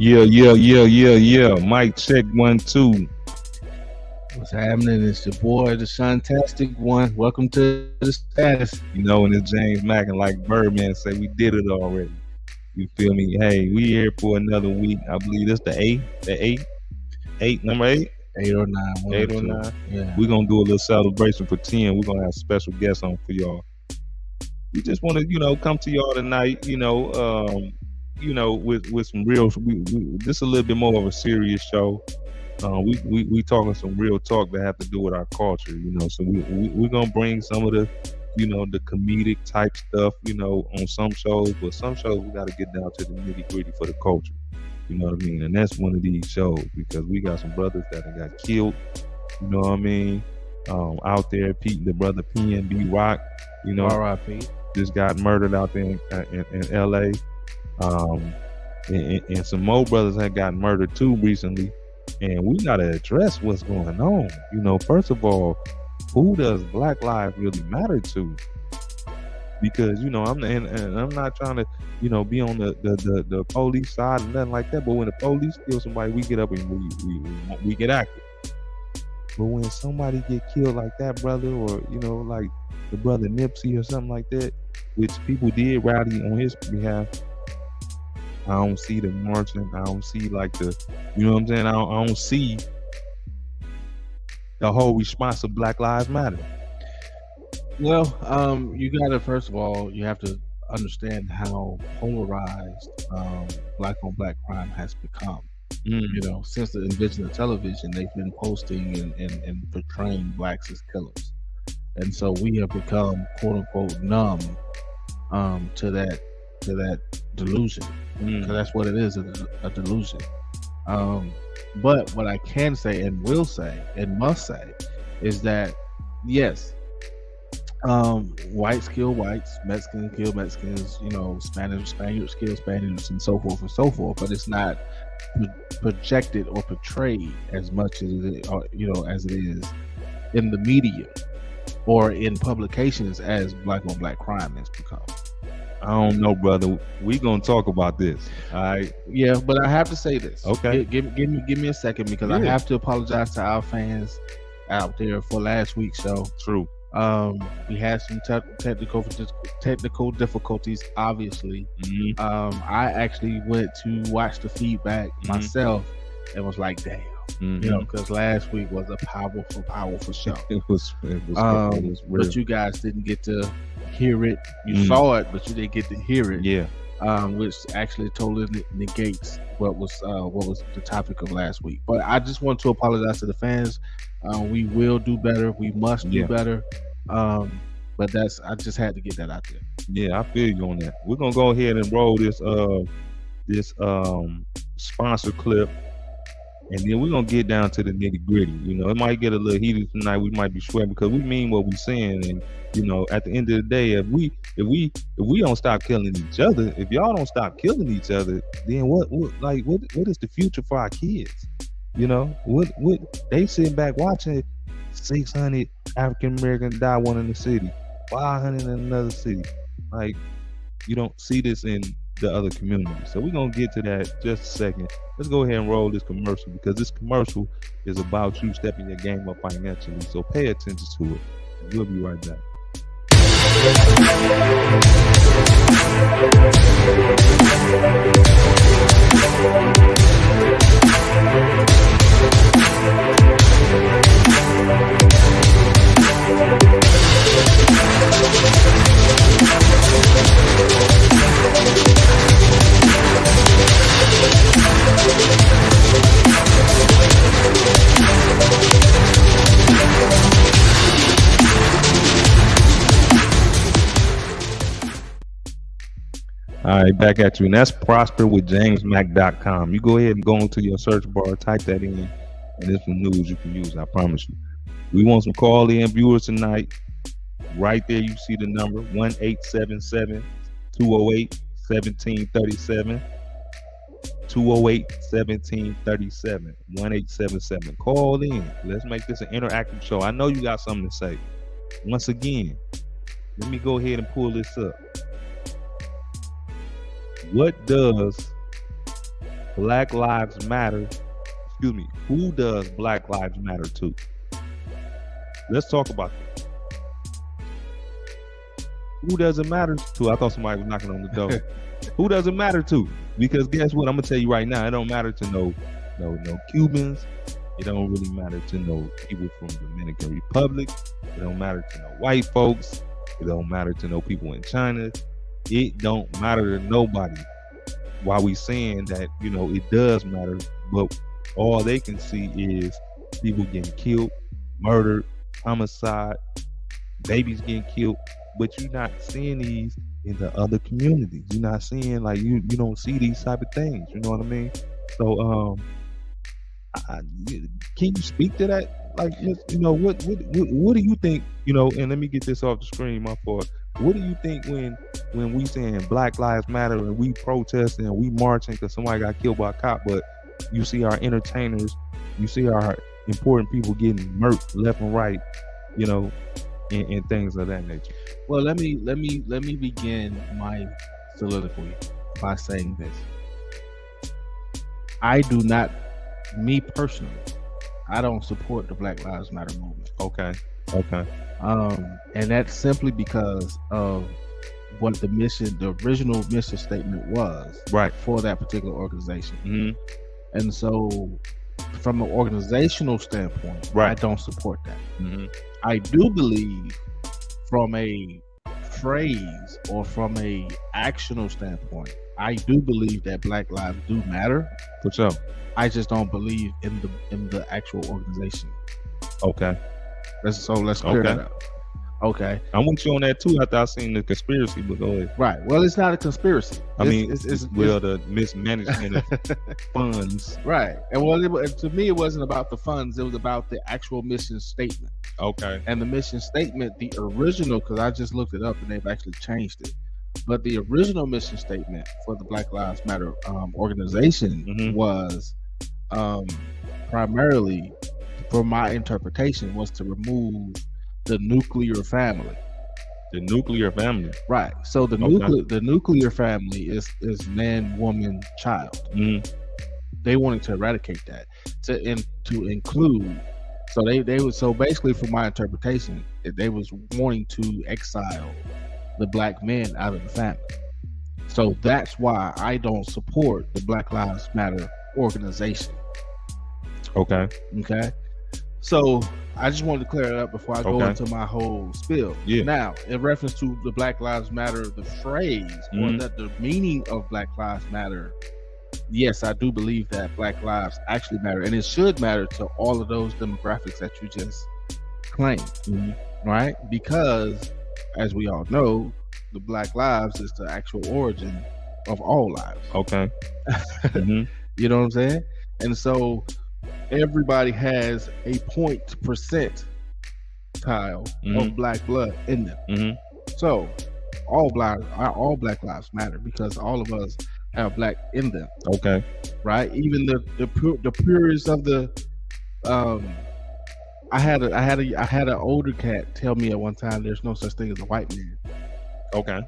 Yeah. Mic check 1 2. What's happening? It's your boy, the Shantastic One. Welcome to the status. You know, when it's James Mack and like Birdman say, we did it already. You feel me? Hey, we here for another week. I believe this number eight, 8 or 9, one or 2. 8 or 9. Yeah. We're gonna do a little celebration for 10. We're gonna have special guests on for y'all. We just want to, come to y'all tonight. With some real. This is a little bit more of a serious show. We talking some real talk that have to do with our culture, So we're gonna bring some of the, the comedic type stuff, on some shows, but some shows we got to get down to the nitty gritty for the culture. You know what I mean? And that's one of these shows because we got some brothers that got killed. You know what I mean? Out there, Pete, the brother PNB Rock, R.I.P. just got murdered out there in L.A. And some more brothers had gotten murdered too recently. And we gotta address what's going on. First of all, who does Black Lives really matter to? Because I'm not trying to be on the police side and nothing like that. But when the police kill somebody, we get up and we get active. But when somebody get killed like that, brother, or like the brother Nipsey or something like that, which people did rally on his behalf. I don't see the marching. I don't see like the, you know what I'm saying? I don't see the whole response of Black Lives Matter. Well, you gotta, first of all, you have to understand how polarized black on black crime has become. Since the invention of television, they've been posting and portraying blacks as killers. And so we have become quote unquote numb to that delusion. So that's what it is, a delusion. But what I can say and will say and must say is that yes, whites kill whites, Mexicans kill Mexicans, Spaniards kill Spaniards, and so forth and so forth. But it's not projected or portrayed as much as as it is in the media or in publications as black on black crime has become. I don't know, brother. We gonna talk about this. All right. Yeah, but I have to say this. Okay. Give me a second because I have to apologize to our fans out there for last week's show. True. We had some technical difficulties, obviously. Mm-hmm. I actually went to watch the feedback myself and was like, damn. Because last week was a powerful show. It was real. But you guys didn't get to hear it. You saw it, but you didn't get to hear it. Yeah. Which actually totally negates what was the topic of last week. But I just want to apologize to the fans. We will do better. We must do better. But I just had to get that out there. Yeah, I feel you on that. We're gonna go ahead and roll this sponsor clip. And then we're gonna get down to the nitty gritty. It might get a little heated tonight. We might be sweating because we mean what we're saying. And at the end of the day, if we don't stop killing each other, if y'all don't stop killing each other, then what is the future for our kids? What they sitting back watching 600 African Americans die one in the city, 500 in another city. Like you don't see this in the other communities. So we're gonna get to that just a second. Let's go ahead and roll this commercial because this commercial is about you stepping your game up financially. So pay attention to it. We'll be right back. All right, back at you. And that's prosperwithjamesmack.com. You go ahead and go into your search bar, type that in, and there's some news you can use, I promise you. We want some call-in viewers tonight. Right there, you see the number, 1-877-208-1737. 208-1737. 1-877. Call in. Let's make this an interactive show. I know you got something to say. Once again, let me go ahead and pull this up. What does Black Lives Matter. Excuse me. Who does Black Lives Matter to? Let's talk about this. Who does it matter to? I thought somebody was knocking on the door. Who does it matter to? Because guess what? I'm gonna tell you right now. It don't matter to no Cubans. It don't really matter to no people from Dominican Republic. It don't matter to no white folks. It don't matter to no people in China. It don't matter to nobody. While we saying that, it does matter, but all they can see is people getting killed, murdered, homicide, babies getting killed. But you're not seeing these in the other communities. You're not seeing, like, you don't see these type of things. You know what I mean? So can you speak to that? Like, what do you think? And let me get this off the screen, my fault. What do you think when we saying Black Lives Matter and we protesting and we marching because somebody got killed by a cop, but you see our entertainers, you see our important people getting murked left and right, and things of that nature? Well, let me begin my soliloquy by saying this. I do not, me personally, I don't support the Black Lives Matter movement. Okay. And that's simply because of what the original mission statement was, right, for that particular organization. Mm-hmm. And so, from an organizational standpoint, right, I don't support that. Mm-hmm. I do believe, from a phrase or from a actional standpoint, I do believe that Black lives do matter. For sure. I just don't believe in the actual organization. Okay. Let's clear that up. Okay. I'm with you on that too. After I seen the conspiracy, but go ahead. Right. Well, it's not a conspiracy. It's the mismanagement of funds. Right. And to me, it wasn't about the funds. It was about the actual mission statement. Okay. And the mission statement, the original, because I just looked it up and they've actually changed it. But the original mission statement for the Black Lives Matter organization mm-hmm. was primarily, from my interpretation, was to remove the nuclear family. The nuclear family. Right. So the nuclear family is man, woman, child. Mm-hmm. They wanted to eradicate that to include. So they was, so basically, from my interpretation, they was wanting to exile the black men out of the family. So that's why I don't support the Black Lives Matter organization. Okay. So I just wanted to clear it up before I go into my whole spiel. Yeah. Now, in reference to the Black Lives Matter, the phrase, mm-hmm. or the meaning of Black Lives Matter, yes, I do believe that Black lives actually matter, and it should matter to all of those demographics that you just claimed, mm-hmm. right? Because, as we all know, the Black lives is the actual origin of all lives. Okay. Mm-hmm. You know what I'm saying? And so everybody has a 0.% mm-hmm. of black blood in them. Mm-hmm. So all black lives matter because all of us have black in them. Okay. Right? Even the purest of the I had an older cat tell me at one time there's no such thing as a white man. Okay.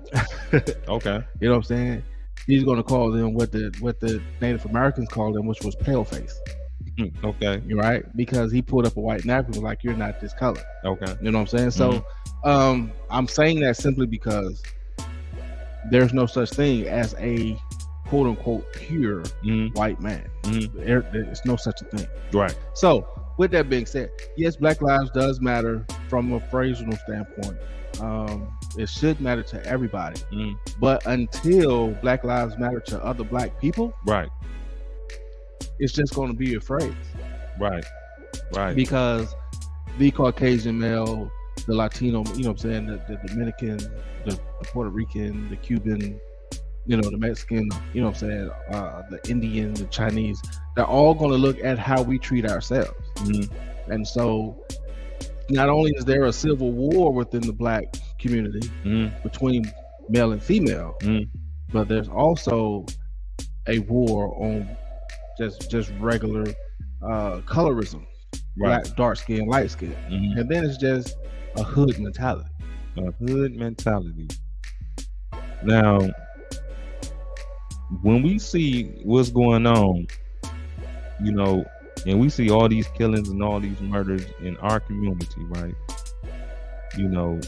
Okay. You know what I'm saying? He's going to call them what the Native Americans called them, which was pale face. Okay. You're right, because he pulled up a white napkin and was like, "You're not this color." Okay. You know what I'm saying? Mm-hmm. So, I'm saying that simply because there's no such thing as a quote unquote pure mm-hmm. white man. Mm-hmm. There's no such a thing. Right. So, with that being said, yes, Black lives does matter from a phrasal standpoint. It should matter to everybody, but until Black lives matter to other black people, right, it's just going to be a phrase, right, because the Caucasian male, the Latino, you know what I'm saying, the Dominican, the Puerto Rican, the Cuban, the Mexican, you know what I'm saying, the Indian, the Chinese, they're all going to look at how we treat ourselves. And so not only is there a civil war within the black community between male and female, but there's also a war on just regular colorism, right, black, dark skin, light skin, and then it's just a hood mentality. Now, when we see what's going on, you know, and we see all these killings and all these murders in our community, right? You know,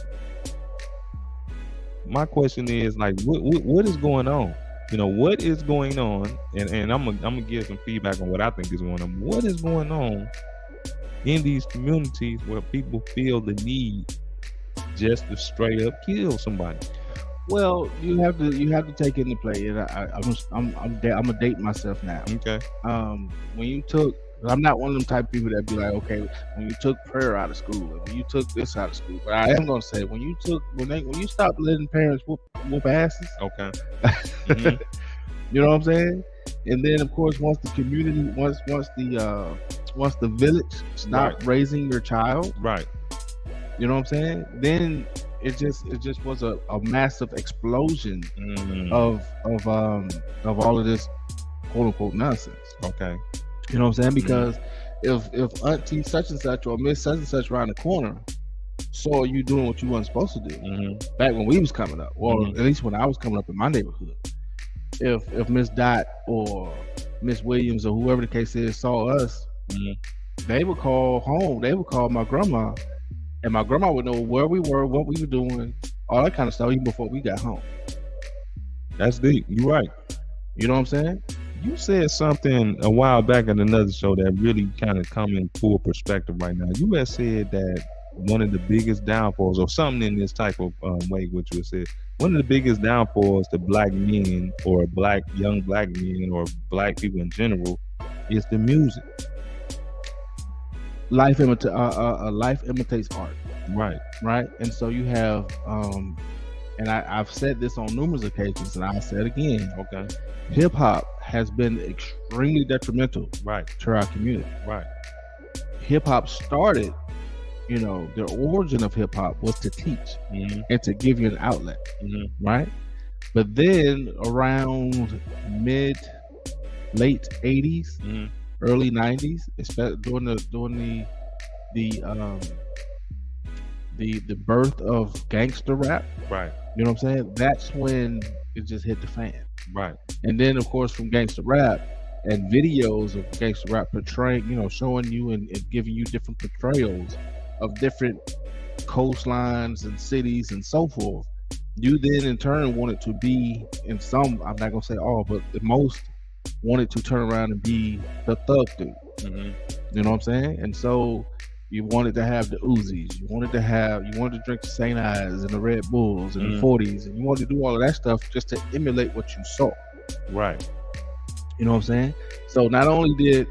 my question is like, what is going on? You know, what is going on? And I'm gonna give some feedback on what I think is going on. What is going on in these communities where people feel the need just to straight up kill somebody? Well, you have to take into play, and I'm gonna date myself now. Okay. When you took, I'm not one of them type of people that be like, okay, when you took prayer out of school, and when you took this out of school, but I am gonna say when you stopped letting parents whoop asses. Okay. Mm-hmm. You know what I'm saying? And then of course once the community, once the village stopped raising your child, right? You know what I'm saying? Then it just was a massive explosion of all of this quote unquote nonsense. Okay. You know what I'm saying? Because if auntie such and such or miss such and such around the corner saw you doing what you weren't supposed to do back when we was coming up, or at least when I was coming up in my neighborhood, if Miss Dot or Miss Williams or whoever the case is saw us, they would call home. They would call my grandma, and my grandma would know where we were, what we were doing, all that kind of stuff, even before we got home. That's deep. You're right. You know what I'm saying? You said something a while back in another show that really kind of come in full perspective right now. You had said that one of the biggest downfalls, or something in this type of way, which you said, one of the biggest downfalls to black men, or young black men, or black people in general, is the music. Life imitates art. Right. And so you have, and I've said this on numerous occasions, and I'll say it again. Okay. Hip hop has been extremely detrimental to our community. Right. Hip hop started, the origin of hip hop was to teach and to give you an outlet. Right. But then around late 80s, early 90s, especially during the birth of gangster rap. Right. You know what I'm saying? That's when it just hit the fan. Right. And then of course from gangster rap and videos of gangster rap portraying, showing you and giving you different portrayals of different coastlines and cities and so forth, you then in turn wanted to be in some, I'm not gonna say all, but the most wanted to turn around and be the thug dude. You know what I'm saying? And so you wanted to have the Uzis, you wanted to drink the St. Ives and the Red Bulls and the 40s, and you wanted to do all of that stuff just to emulate what you saw. Right. You know what I'm saying? So not only did,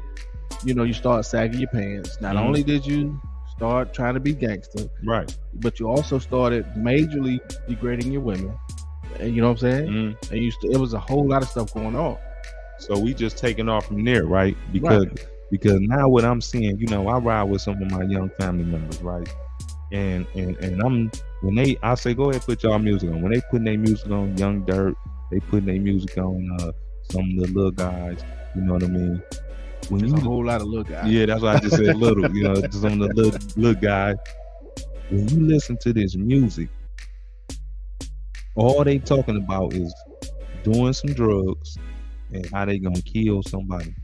you start sagging your pants, not only did you start trying to be gangster, right, but you also started majorly degrading your women. And you know what I'm saying? And it was a whole lot of stuff going on. So we just taking off from there, right? Because now what I'm seeing, I ride with some of my young family members, right? And I say, go ahead, put y'all music on. When they putting their music on, Young Dirt, they putting their music on, some of the little guys, you know what I mean? There's a whole lot of little guys. Yeah, that's why I just said little, some of the little guys. When you listen to this music, all they talking about is doing some drugs and how they gonna kill somebody.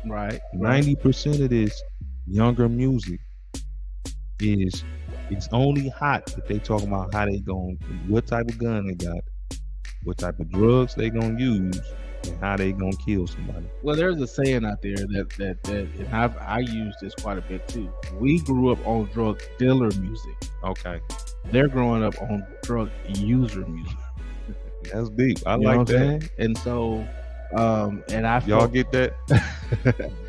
Right. 90% of this younger music is it's only hot if they talking about how they going, what type of gun they got, what type of drugs they gonna use, and how they gonna kill somebody. Well, there's a saying out there that and I use this quite a bit too. We grew up on drug dealer music. Okay. They're growing up on drug user music. That's deep. I you like that. Saying? And so, and I y'all get that?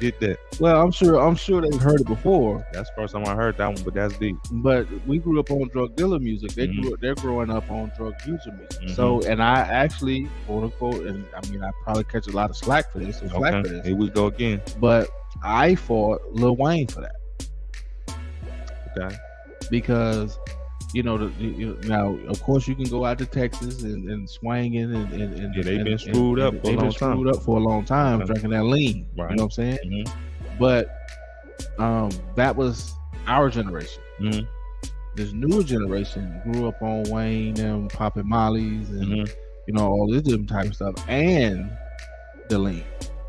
Get that? Well, I'm sure they've heard it before. That's the first time I heard that one, but that's deep. But we grew up on drug dealer music. They're growing up on drug user music. So, and I actually, quote unquote, and I mean, I probably catch a lot of slack for this. Here we go again. But I fought Lil Wayne for that. Okay. Because now, of course, you can go out to Texas and swing in and they've been screwed up for a long time, okay, drinking that lean. Right. You know what I'm saying? But that was our generation. This newer generation grew up on Wayne and popping mollies and all this different type of stuff, and the lean.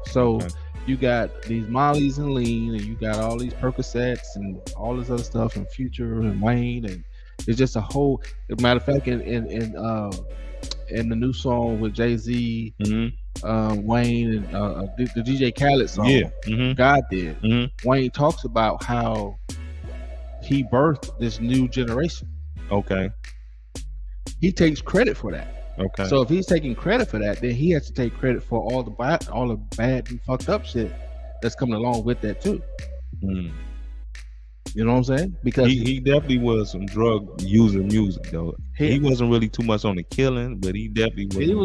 So Okay. you got these Mollies and lean, and you got all these Percocets and all this other stuff, and Future and Wayne, and it's just a whole. As a matter of fact, in the new song with Jay-Z, Wayne, and the DJ Khaled song, Yeah. God did. Wayne talks about how he birthed this new generation. Okay. He takes credit for that. Okay. So if he's taking credit for that, then he has to take credit for all the bad and fucked up shit that's coming along with that too. You know what I'm saying? Because he definitely was some drug user music though. He wasn't really too much on the killing, but he definitely was. He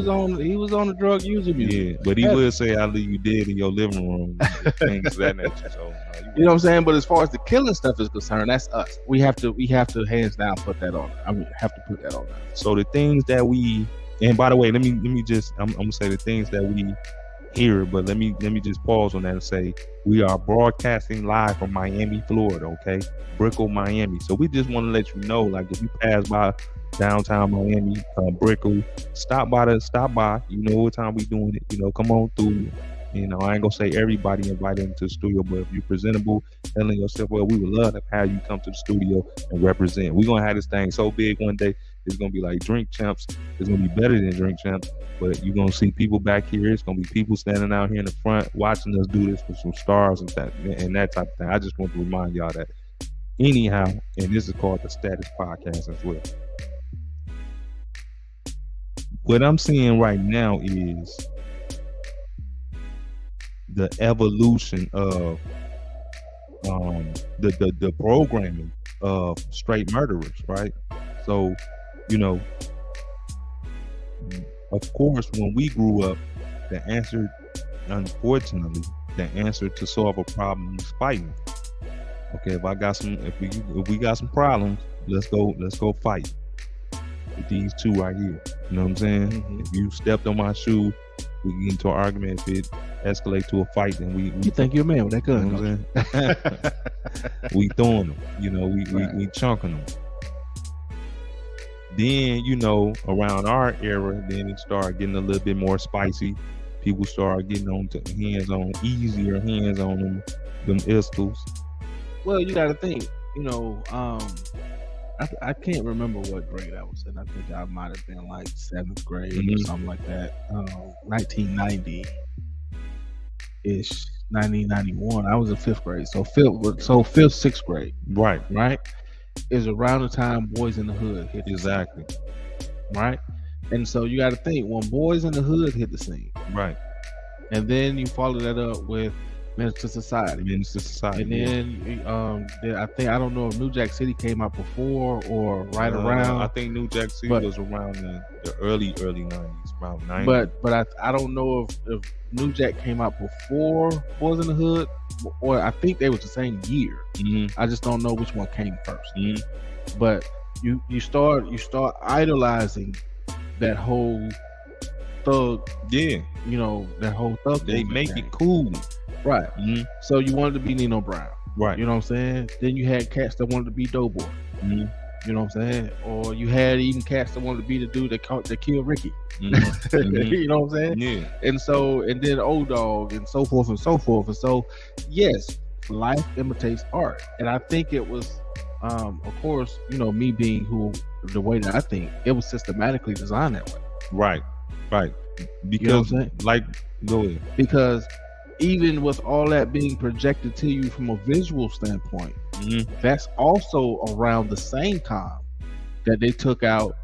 was on the drug user music. Yeah, but he would say, "I leave you dead in your living room," things of that nature. So you know what I'm saying? But as far as the killing stuff is concerned, that's us. We have to hands down put that on. I mean, have to put that on. So the things that we, and by the way, let me just I'm gonna say the things that we hear, but let me just pause on that and say we are broadcasting live from Miami, Florida, okay? Brickell, Miami. So we just want to let you know, like, if you pass by downtown Miami, Brickell, stop by. You know what time we doing it, come on through. I ain't gonna say everybody invited into the studio, but if you're presentable, telling yourself, well, we would love to have you come to the studio and represent. We're gonna have this thing so big one day, it's gonna be like Drink Champs. It's gonna be better than Drink Champs, but you're gonna see people back here. It's gonna be people standing out here in the front watching us do this with some stars and that type of thing. I just want to remind y'all that. Anyhow, and this is called the Status Podcast as well. What I'm seeing right now is the evolution of the programming of straight murderers, right? So, of course, when we grew up, unfortunately, the answer to solve a problem was fighting. Okay, if we got some problems, let's go fight with these two right here. You know what I'm saying? Mm-hmm. If you stepped on my shoe, we get into an argument. If it escalate to a fight, then we you think you're a man with that gun? You know what I'm saying? We throwing them. We chunking them. Then around our era, then it started getting a little bit more spicy. People started getting easier hands on them pistols. Well, you got to think, I can't remember what grade I was in. I think I might have been like 7th grade or something like that. 1990-ish, 1991. I was in 5th grade. So 5th, 6th grade. Right. Is around the time Boys in the Hood hit the Exactly. scene, right? And so you got to think, when Boys in the Hood hit the scene. Right. And then you follow that up with Menace to Society. And then I don't know if New Jack City came out before or right around. I think New Jack City was around the early 90s, around 90s. But I don't know if New Jack came out before Boys in the Hood, or I think they was the same year. I just don't know which one came first. But you start idolizing that whole thug. Yeah. That whole thug. They make it cool. Right. So you wanted to be Nino Brown. Right. You know what I'm saying? Then you had cats that wanted to be Doughboy. You know what I'm saying? Or you had even cats that wanted to be the dude that killed Ricky. You know what I'm saying? Yeah. And then Old Dog and so forth and so forth. And so, yes, life imitates art. And I think it was, of course, me being the way that I think, it was systematically designed that way. Right. Because, go ahead. Because even with all that being projected to you from a visual standpoint, that's also around the same time that they took out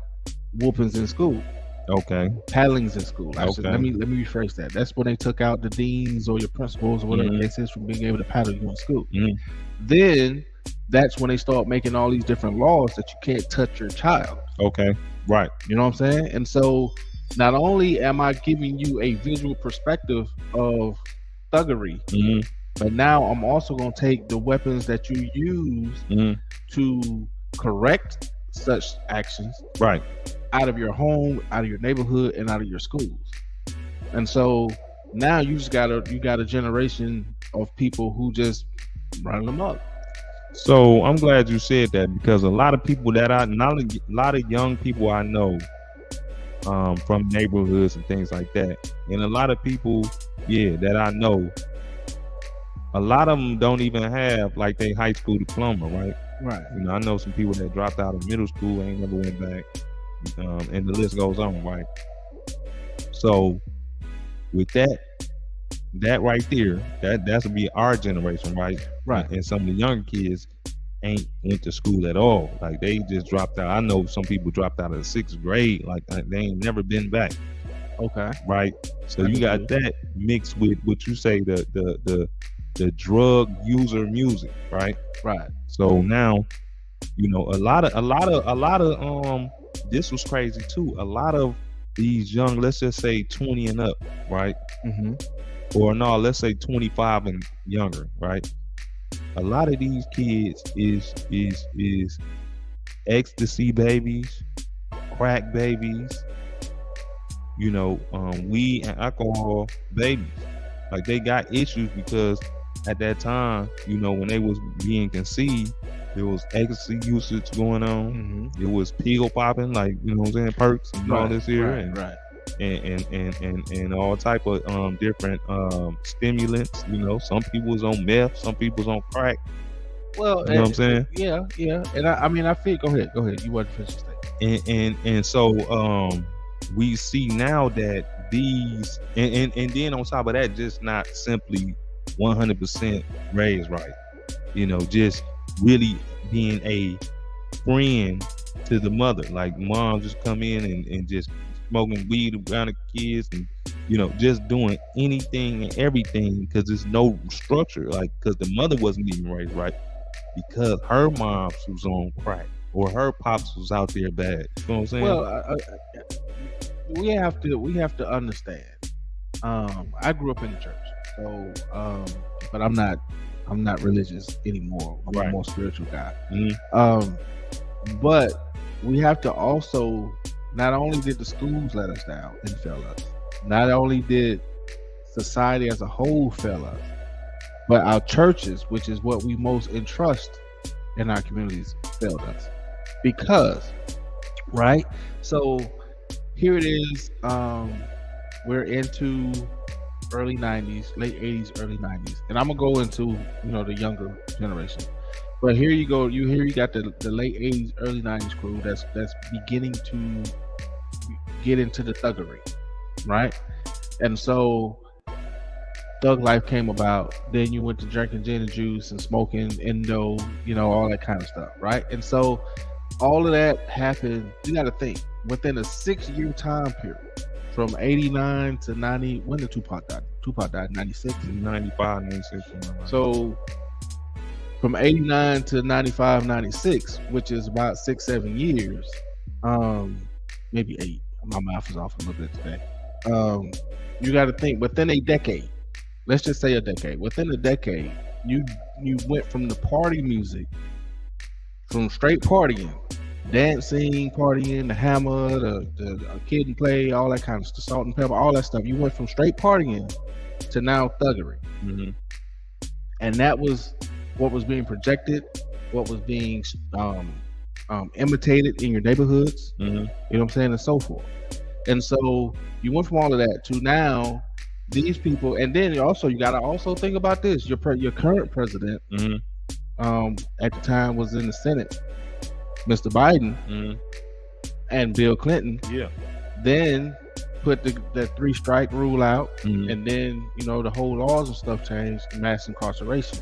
whoopings in school. Okay. Paddlings in school. Okay. Let me rephrase that. That's when they took out the deans or your principals or whatever it is from being able to paddle you in school. Then that's when they start making all these different laws that you can't touch your child. Okay. Right. You know what I'm saying? And so not only am I giving you a visual perspective of thuggery, but now I'm also going to take the weapons that you use to correct such actions out of your home, out of your neighborhood, and out of your schools. And so now you got a generation of people who just run them up. So I'm glad you said that, because a lot of people a lot of young people I know from neighborhoods and things like that. And a lot of people, that I know, a lot of them don't even have like their high school diploma, right? Right. You know, I know some people that dropped out of middle school, ain't never went back, and the list goes on, right? So with that right there, that's gonna be our generation, right? Right. And some of the younger kids ain't went to school at all. Like they just dropped out. I know some people dropped out of the 6th grade. Like they ain't never been back. Okay. Right. So you got that mixed with what you say the drug user music, right? Right. So now, you know, a lot of this was crazy too. A lot of these young, let's just say 20 and up, right? Mm-hmm. Or no, let's say 25 and younger, right? A lot of these kids is ecstasy babies, crack babies, you know, weed and alcohol babies. Like they got issues because at that time, you know, when they was being conceived, there was ecstasy usage going on. Mm-hmm. It was pill popping, like, you know what I'm saying, perks and all this here, right. And all type of different stimulants. You know, some people was on meth, some people was on crack. Well, you know what I'm saying? Yeah. And I mean, I feel. Go ahead. You want to finish your statement? And so we see now that these and then on top of that, just not simply 100% raised right. You know, just really being a friend to the mother. Like mom just come in and just smoking weed around the kids and, you know, just doing anything and everything because there's no structure. Like, because the mother wasn't even raised right because her mom was on crack or her pops was out there bad. You know what I'm saying? Well, we have to understand. I grew up in the church, so but I'm not religious anymore. I'm a more spiritual guy. Mm-hmm. But we have to also, not only did the schools let us down and fail us, not only did society as a whole fail us, but our churches, which is what we most entrust in our communities, failed us. Because, right? So here it is, we're into early 90s, late 80s, early 90s. And I'm gonna go into, you know, the younger generation. But here you go, you got the late 80s, early 90s crew that's beginning to get into the thuggery, right? And so thug life came about. Then you went to drinking gin and juice and smoking endo, you know, all that kind of stuff, right? And so all of that happened, you got to think, within a 6-year time period, from 89 to 90. When did Tupac died? Tupac died in 96? 95, 96. So from 89 to 95, 96, which is about 6-7 years, maybe 8. My math is off a little bit today. You got to think, within a decade, let's just say a decade, within a decade, you went from the party music, from straight partying, dancing, partying, the hammer, the kid and play, all that kind of stuff, salt and pepper, all that stuff. You went from straight partying to now thuggery. Mm-hmm. And that was what was being projected, what was being imitated in your neighborhoods, mm-hmm. You know what I'm saying, and so forth. And so you went from all of that to now these people, and then also you got to also think about this. Your current president, mm-hmm. At the time was in the Senate, Mr. Biden, mm-hmm. and Bill Clinton. Yeah. Then put the 3-strike rule out, mm-hmm. and then, you know, the whole laws and stuff changed, mass incarceration.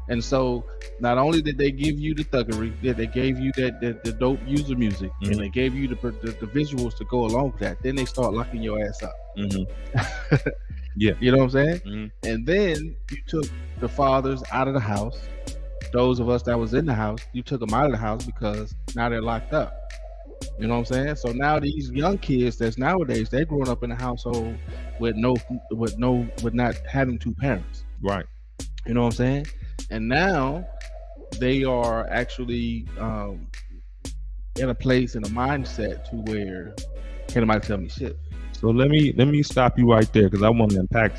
And so not only did they give you the thuggery, they gave you the dope user music, mm-hmm. and they gave you the visuals to go along with that. Then they start locking your ass up. Mm-hmm. Yeah. You know what I'm saying? Mm-hmm. And then you took the fathers out of the house. Those of us that was in the house, you took them out of the house because now they're locked up. You know what I'm saying? So now these young kids that's nowadays, they're growing up in a household with not having 2 parents. Right. You know what I'm saying? And now they are actually in a place, in a mindset to where can't nobody tell me shit. So let me stop you right there because I want to unpack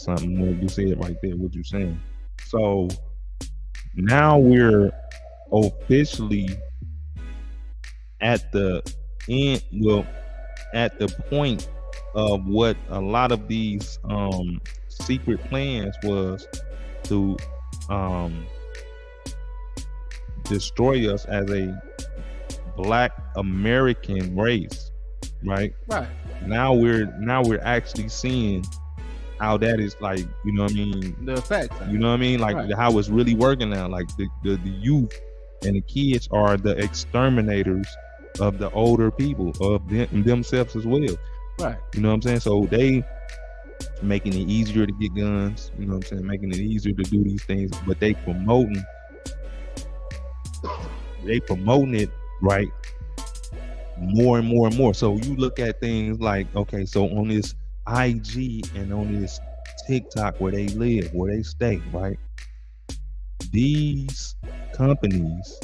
something when you said right there what you're saying. So now we're officially at the end. Well, at the point of what a lot of these secret plans was to um, destroy us as a Black American race, right? Right. Now we're actually seeing how that is, like, you know what I mean? The effects. You know what I mean? Like Right. how it's really working now. Like the youth and the kids are the exterminators of the older people, of themselves as well. Right. You know what I'm saying? So they making it easier to get guns, you know what I'm saying, making it easier to do these things, but they promoting it, right, more and more and more. So you look at things like, okay, so on this IG and on this TikTok where they live, where they stay, right, these companies,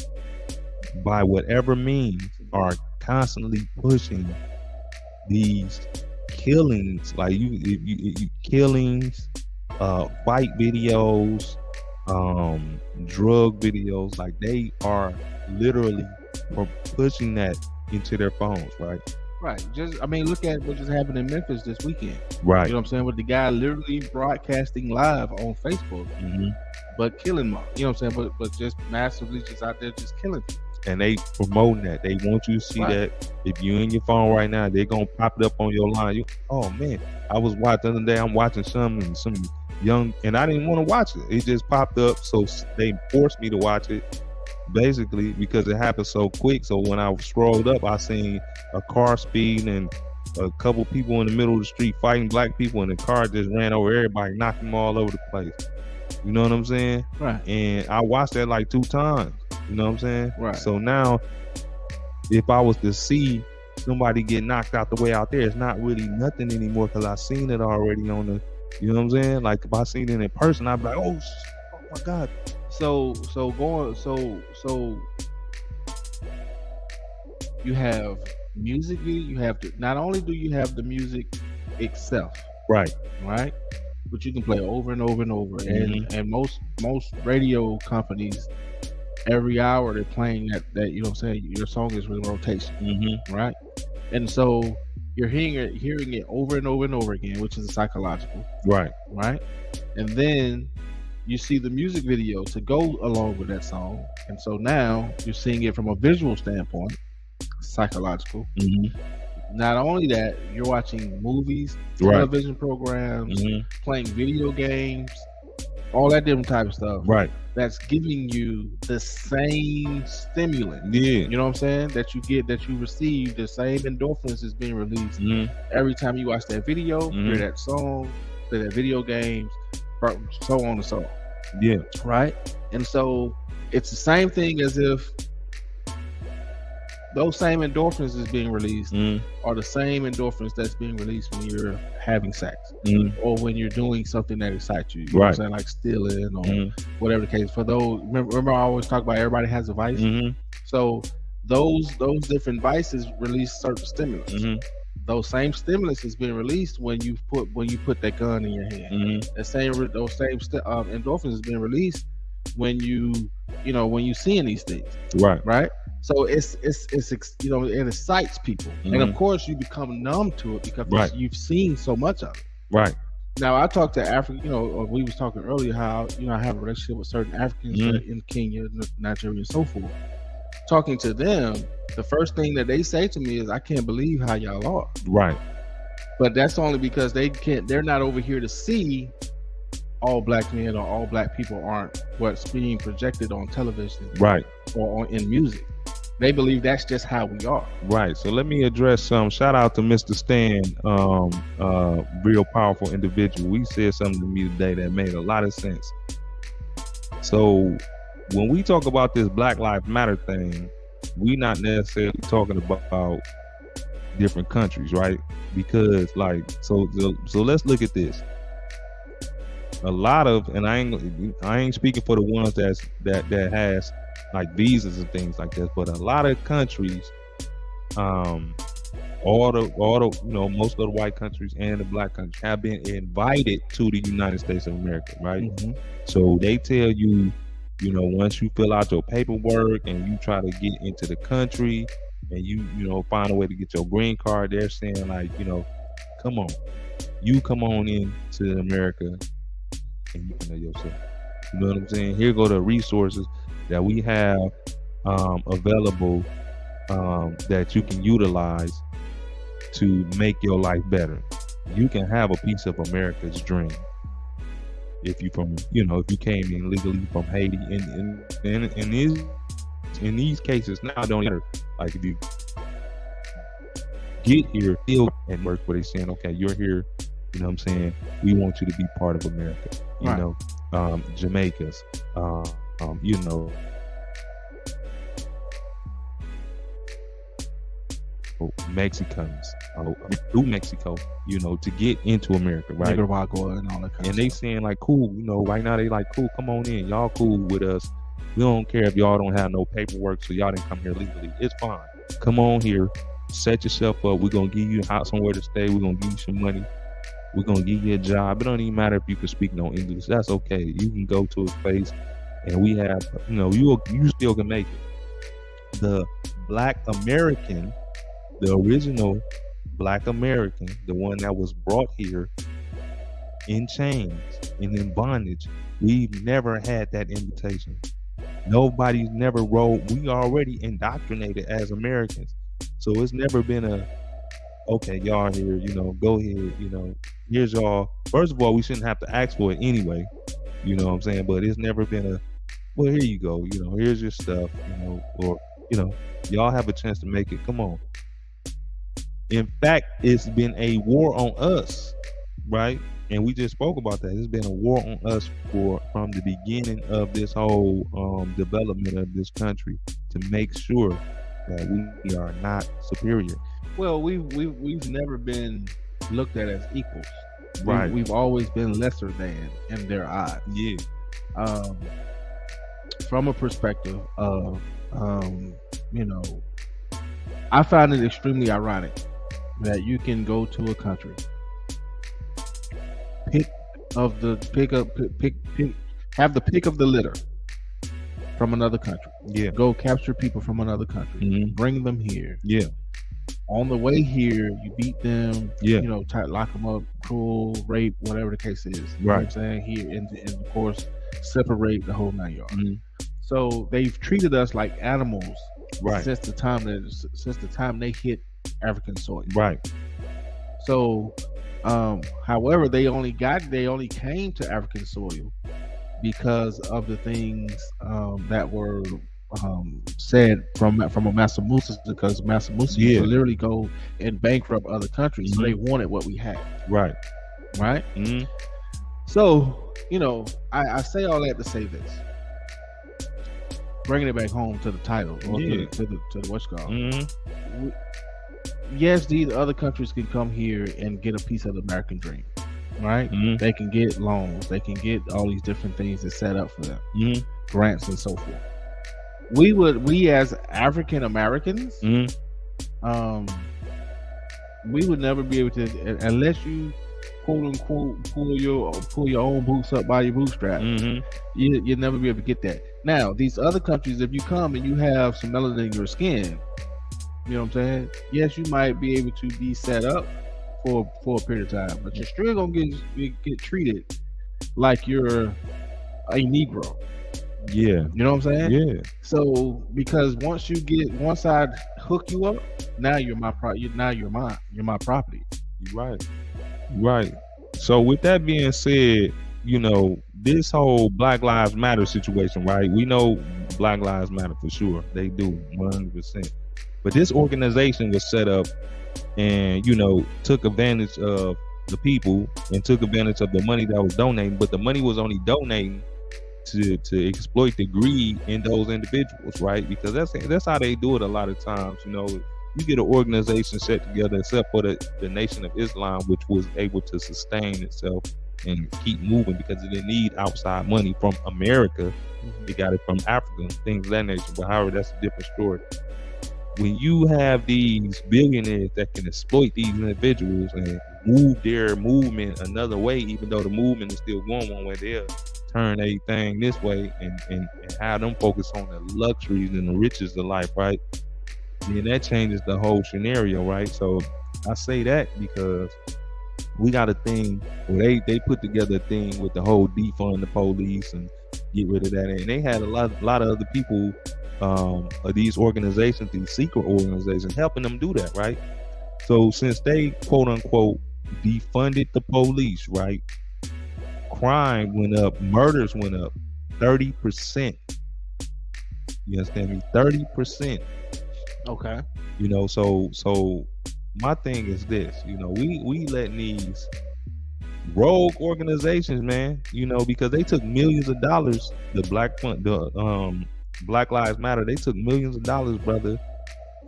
by whatever means, are constantly pushing these killings, like you killings, fight videos, drug videos. Like they are literally pushing that into their phones, right? Right. Just, I mean, look at what just happened in Memphis this weekend. Right. You know what I'm saying? With the guy literally broadcasting live on Facebook, but killing them. You know what I'm saying? But just massively just out there just killing people. And they promoting that. They want you to see that. If you're in your phone right now, they're gonna pop it up on your line. Oh man, I was watching the other day. I'm watching some young, and I didn't want to watch it. It just popped up, so they forced me to watch it, basically because it happened so quick. So when I scrolled up, I seen a car speeding and a couple people in the middle of the street fighting black people, and the car just ran over everybody, knocked them all over the place. You know what I'm saying? Right. And I watched that like 2 times. You know what I'm saying? Right. So now, if I was to see somebody get knocked out the way out there, it's not really nothing anymore because I seen it already on the, you know what I'm saying? Like if I seen it in person, I'd be like, oh my God. So you have music. You have to, not only do you have the music itself, right, but you can play over and over and over. And most radio companies, every hour they're playing that you know what I'm saying, your song is in rotation, right? And so you're hearing it over and over and over again, which is psychological, right? And then you see the music video to go along with that song, and so now you're seeing it from a visual standpoint, psychological. Not only that, you're watching movies, television programs, playing video games, all that different type of stuff. Right. That's giving you the same stimulant. Yeah. You know what I'm saying? That you receive, the same endorphins is being released every time you watch that video, hear that song, play that video games, so on and so on. Yeah. Right? And so it's the same thing as if those same endorphins is being released are the same endorphins that's being released when you're having sex or when you're doing something that excites you. You know what I'm saying? Like stealing or whatever the case. For those, remember I always talk about everybody has a vice. So those different vices release certain stimulus. Those same stimulus is being released when you put that gun in your hand. Those same endorphins is being released when you seeing these things. Right. So it's you know, it excites people, and of course you become numb to it because you've seen so much of it. Right. Now I talked to African, you know, we was talking earlier how, you know, I have a relationship with certain Africans in Kenya, Nigeria, and so forth. Talking to them, the first thing that they say to me is, "I can't believe how y'all are." Right. But that's only because they're not over here to see all black men or all black people aren't what's being projected on television, or in music. They believe that's just how we are. Right. So let me address some. Shout out to Mr. Stan, real powerful individual. We said something to me today that made a lot of sense. So when we talk about this Black Lives Matter thing, we not necessarily talking about different countries, right? Because like, so let's look at this. A lot of, and I ain't speaking for the ones that has like visas and things like this, but a lot of countries, all the you know, most of the white countries and the black countries have been invited to the United States of America, right? So they tell you, you know, once you fill out your paperwork and you try to get into the country and you know find a way to get your green card, they're saying like, you know, come on, you come on in to America and you can know yourself. You know what I'm saying? Here go the resources that we have available that you can utilize to make your life better. You can have a piece of America's dream if you from, you know, if you came in legally from Haiti. And in these cases now it don't matter. Like if you get here still and work where they saying, okay, you're here, you know what I'm saying, we want you to be part of America. You Right. know, Jamaicans, you know, Mexicans, through Mexico, you know, to get into America, right? Nicaragua and all that kind And of they stuff. saying like, cool, you know, right now they like, cool, come on in, y'all cool with us. We don't care if y'all don't have no paperwork, so y'all didn't come here legally. It's fine. Come on here, set yourself up. We're gonna give you a house somewhere to stay. We're gonna give you some money. We're gonna give you a job. It don't even matter if you can speak no English. That's okay. You can go to a place, and we have, you know, you still can make it. The Black American, the original Black American, the one that was brought here in chains and in bondage, we've never had that invitation. Nobody's never wrote. We already indoctrinated as Americans, so it's never been a, okay, y'all here, you know, go ahead, you know, here's y'all. First of all, we shouldn't have to ask for it anyway, you know what I'm saying? But it's never been a, well, here you go, you know, here's your stuff, you know, or, you know, y'all have a chance to make it. Come on. In fact, it's been a war on us, right? And we just spoke about that. It's been a war on us from the beginning of this whole development of this country to make sure that we are not superior. Well, we've never been looked at as equals. Right. We've always been lesser than in their eyes. Yeah. From a perspective of, you know, I find it extremely ironic that you can go to a country, have the pick of the litter from another country. Yeah. Go capture people from another country, Mhm. bring them here. Yeah. On the way here, you beat them, Yeah. you know, lock them up, cruel, rape, whatever the case is. You know what I'm Right. saying? Here, and of course, separate the whole 9 yards. Mhm. So they've treated us like animals Right. since the time they hit African soil. Right. So, however, they only came to African soil because of the things that were said from a Master Musa, because Master Musa used to literally go and bankrupt other countries, so they wanted what we had. Right. Right. Mhm. So, you know, I say all that to say this. Bringing it back home to the title, or to the what's called. Mhm. Yes, these other countries can come here and get a piece of the American dream, right? Mhm. They can get loans, they can get all these different things that's set up for them, Mhm. grants and so forth. We as African Americans, Mhm. we would never be able to, unless you quote unquote pull your own boots up by your bootstraps. Mhm. You'll never be able to get that. Now, these other countries, if you come and you have some melanin in your skin, you know what I'm saying? Yes, you might be able to be set up for a period of time, but you're still gonna get treated like you're a Negro. Yeah. You know what I'm saying? Yeah. So because once I hook you up, now you're my now you're mine. You're my property. Right. Right. So with that being said, you know, this whole Black Lives Matter situation, right? We know Black Lives Matter for sure. They do 100%. But this organization was set up and, you know, took advantage of the people and took advantage of the money that was donating, but the money was only donating to exploit the greed in those individuals, right? Because that's how they do it a lot of times. You know, you get an organization set together, except for the Nation of Islam, which was able to sustain itself and keep moving because it didn't need outside money from America. It got it from Africa, things of that nature. But however, that's a different story. When you have these billionaires that can exploit these individuals and move their movement another way, even though the movement is still going one way, they'll turn everything this way and have them focus on the luxuries and the riches of life, right? then that changes the whole scenario, right? So I say that because we got a thing where they put together a thing with the whole defund the police and get rid of that, and they had a lot of other people of these organizations, these secret organizations, helping them do that, right? So since they quote unquote defunded the police, right, crime went up, murders went up 30%. You understand me? 30%. Okay. So my thing is this, we letting these rogue organizations, man, because they took millions of dollars, the Black Lives Matter, they took millions of dollars, brother,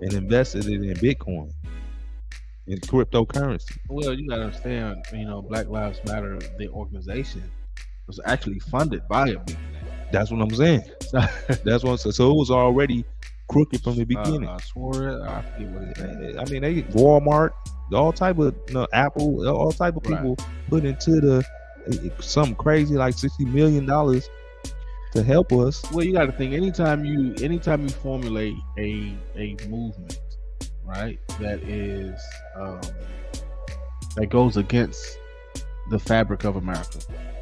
and invested it in Bitcoin and cryptocurrency. Well, you gotta understand, Black Lives Matter, the organization, was actually funded by a billionaire. That's what I'm saying. That's what I'm saying. So it was already crooked from the beginning. I swore it. I forget what his name is. I mean, they Walmart, all type of Apple, all type of people put into something crazy like $60 million to help us. Well, you got to think, anytime you formulate a movement, right, that is that goes against the fabric of America,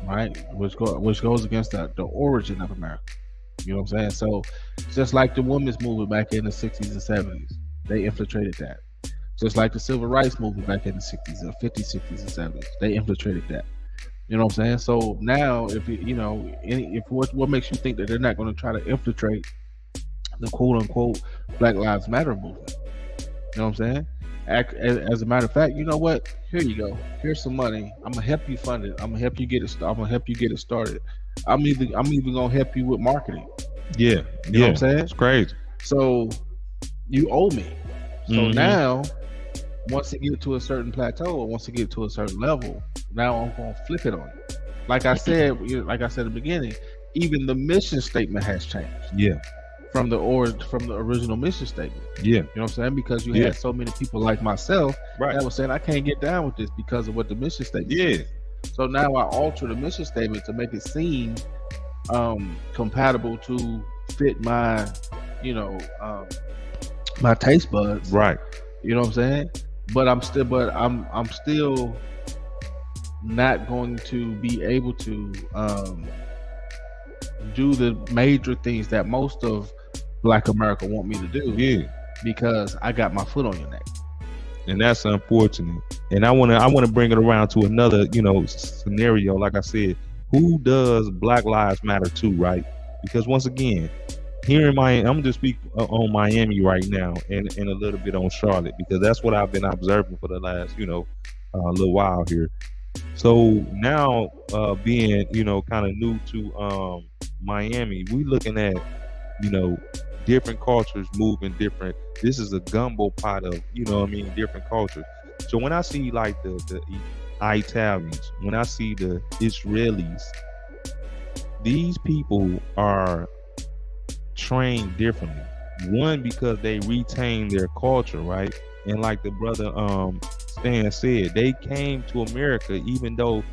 right, which goes against the origin of America. You know what I'm saying? So just like the women's movement back in the 60s and 70s, they infiltrated that. Just like the civil rights movement back in the 60s and 50s, 60s and 70s, they infiltrated that. You know what I'm saying? So now, if what makes you think that they're not going to try to infiltrate the quote unquote Black Lives Matter movement? You know what I'm saying? As a matter of fact, you know what? Here you go. Here's some money. I'm gonna help you fund it. I'm gonna help you get it. I'm gonna help you get it started. I'm even gonna help you with marketing. Yeah, you know what I'm saying? It's crazy. So you owe me. So now, once it get to a certain plateau or once it get to a certain level, now I'm gonna flip it on you. Like I said at the beginning, even the mission statement has changed. Yeah. From the original mission statement. Yeah. You know what I'm saying? Because you had so many people like myself that was saying, I can't get down with this because of what the mission statement says. So now I alter the mission statement to make it seem compatible to fit my, my taste buds. Right. You know what I'm saying? But I'm still not going to be able to do the major things that most of Black America want me to do. Yeah. Because I got my foot on your neck. And that's unfortunate. And I wanna bring it around to another, scenario. Like I said, who does Black Lives Matter to, right? Because once again, here in Miami, I'm just speak on Miami right now and a little bit on Charlotte, because that's what I've been observing for the last, little while here. So now being, kind of new to Miami, we looking at, different cultures moving different. This is a gumbo pot of, different cultures. So when I see like the Italians, when I see the Israelis, these people are trained differently. One, because they retain their culture, right? And like the brother Stan said, they came to America even though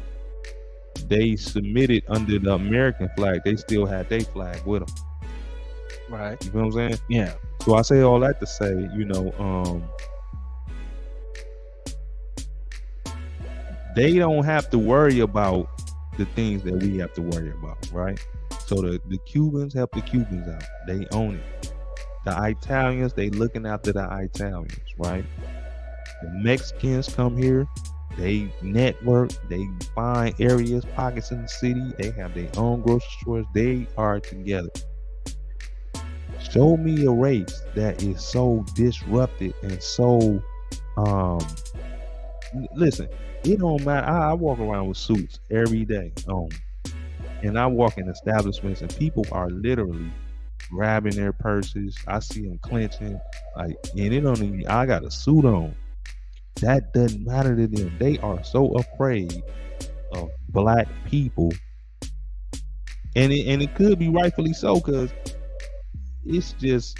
they submitted under the American flag, they still had their flag with them. Right. You know what I'm saying? Yeah. So I say all that to say, they don't have to worry about the things that we have to worry about, right? So the Cubans help the Cubans out. They own it. The Italians, they looking after the Italians, right? The Mexicans come here, they network, they find areas, pockets in the city, they have their own grocery stores, they are together. Show me a race that is so disrupted and so listen, it don't matter. I walk around with suits every day, and I walk in establishments and people are literally grabbing their purses. I see them clenching, and it don't even, I got a suit on. That doesn't matter to them. They are so afraid of Black people, and it could be rightfully so, because it's just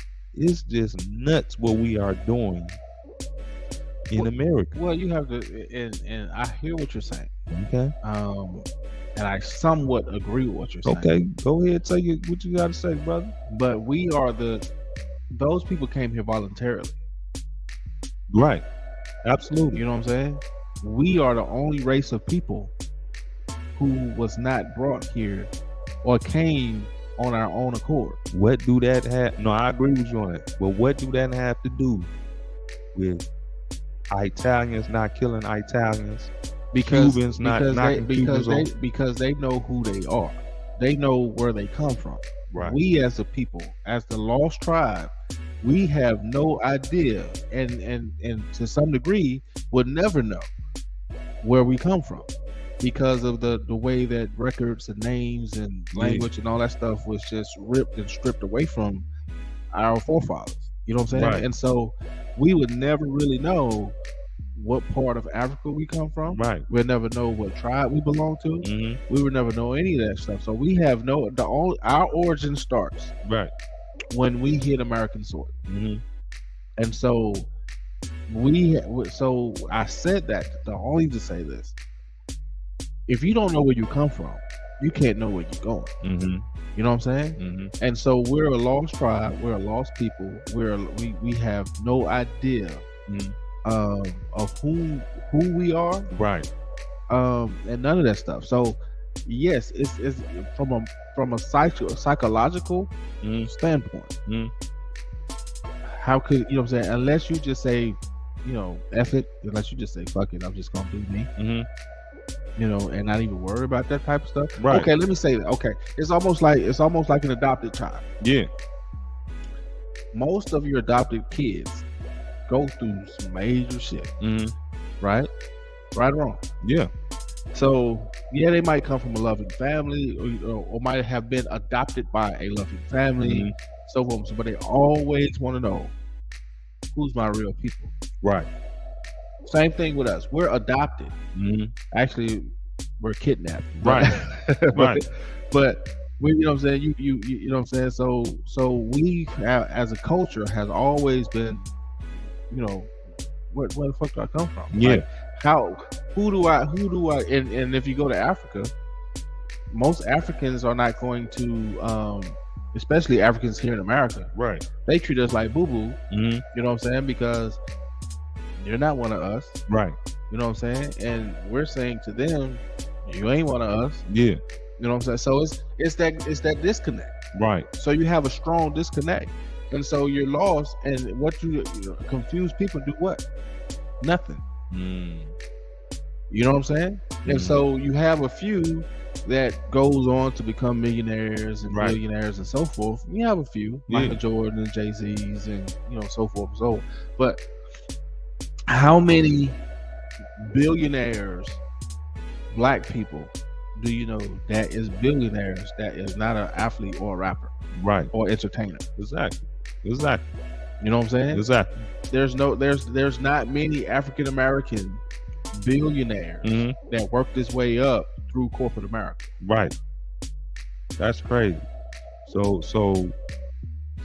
nuts what we are doing in America. Well, you have to, and I hear what you're saying. Okay. And I somewhat agree with what you're saying. Okay, go ahead, say what you got to say, brother. But we are the those people came here voluntarily. Right. Absolutely. You know what I'm saying? We are the only race of people who was not brought here or came on our own accord. What do that have? No, I agree with you on that. But what do that have to do with Italians not killing Italians? Cubans not knocking Cubans off? Because they know who they are. They know where they come from. Right. We as a people, as the lost tribe, we have no idea, and to some degree would never know where we come from, because of the way that records and names and language and all that stuff was just ripped and stripped away from our forefathers. You know what I'm saying? Right. And so we would never really know what part of Africa we come from. Right. We'd never know what tribe we belong to. Mm-hmm. We would never know any of that stuff. So we have our origin starts Right. when we hit American soil. Mm-hmm. And so I said that only to say this: if you don't know where you come from, you can't know where you're going. Mm-hmm. You know what I'm saying? Mm-hmm. And so we're a lost tribe. We're a lost people. We have no idea of who we are. Right. And none of that stuff. So yes, it's from a psychological standpoint. How could, you know what I'm saying? Unless you just say, you know, F it. Unless you just say, fuck it, I'm just gonna do me. You know, and not even worry about that type of stuff. Right. Okay, let me say that. Okay, it's almost like an adopted child. Yeah. Most of your adopted kids go through some major shit. Right? Right or wrong? Yeah. So yeah, they might come from a loving family, or might have been adopted by a loving family, so forth. But they always want to know, who's my real people? Right. Same thing with us. We're adopted. Actually, we're kidnapped. Right. Right. But we, you know what I'm saying? You know what I'm saying? So we have, as a culture, has always been, you know, where the fuck do I come from? Yeah. Like, who do I and if you go to Africa, most Africans are not going to especially Africans here in America. Right. They treat us like boo-boo. You know what I'm saying? Because you're not one of us. Right. You know what I'm saying? And we're saying to them, you ain't one of us. Yeah. You know what I'm saying? So it's that disconnect. Right. So you have a strong disconnect. And so you're lost, and what you know, confused people do what? Nothing. You know what I'm saying? And so you have a few that goes on to become millionaires and billionaires and so forth. You have a few, Michael Jordan and Jay-Z's and, you know, so forth and so on. But how many billionaires, black people, do you know that is billionaires that is not an athlete or a rapper? Right. Or entertainer? Exactly. You know what I'm saying? Exactly. There's not many African American billionaires that work this way up through corporate America. Right. That's crazy. So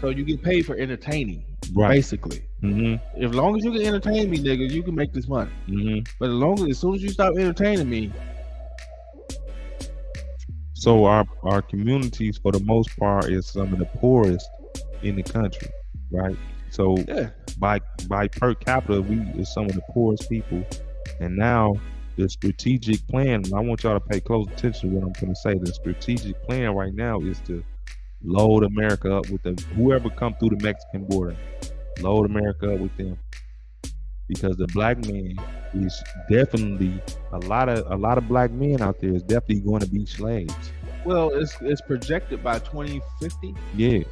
you get paid for entertaining, basically. As long as you can entertain me, nigga, you can make this money. But as soon as you stop entertaining me. So our communities, for the most part, is some of the poorest in the country, right? So by per capita, we is some of the poorest people. And now the strategic plan, and I want y'all to pay close attention to what I'm going to say. The strategic plan right now is to load America up with whoever come through the Mexican border, load America up with them, because the black man is definitely a lot of black men out there is definitely going to be slaves. Well, it's projected by 2050. Yeah.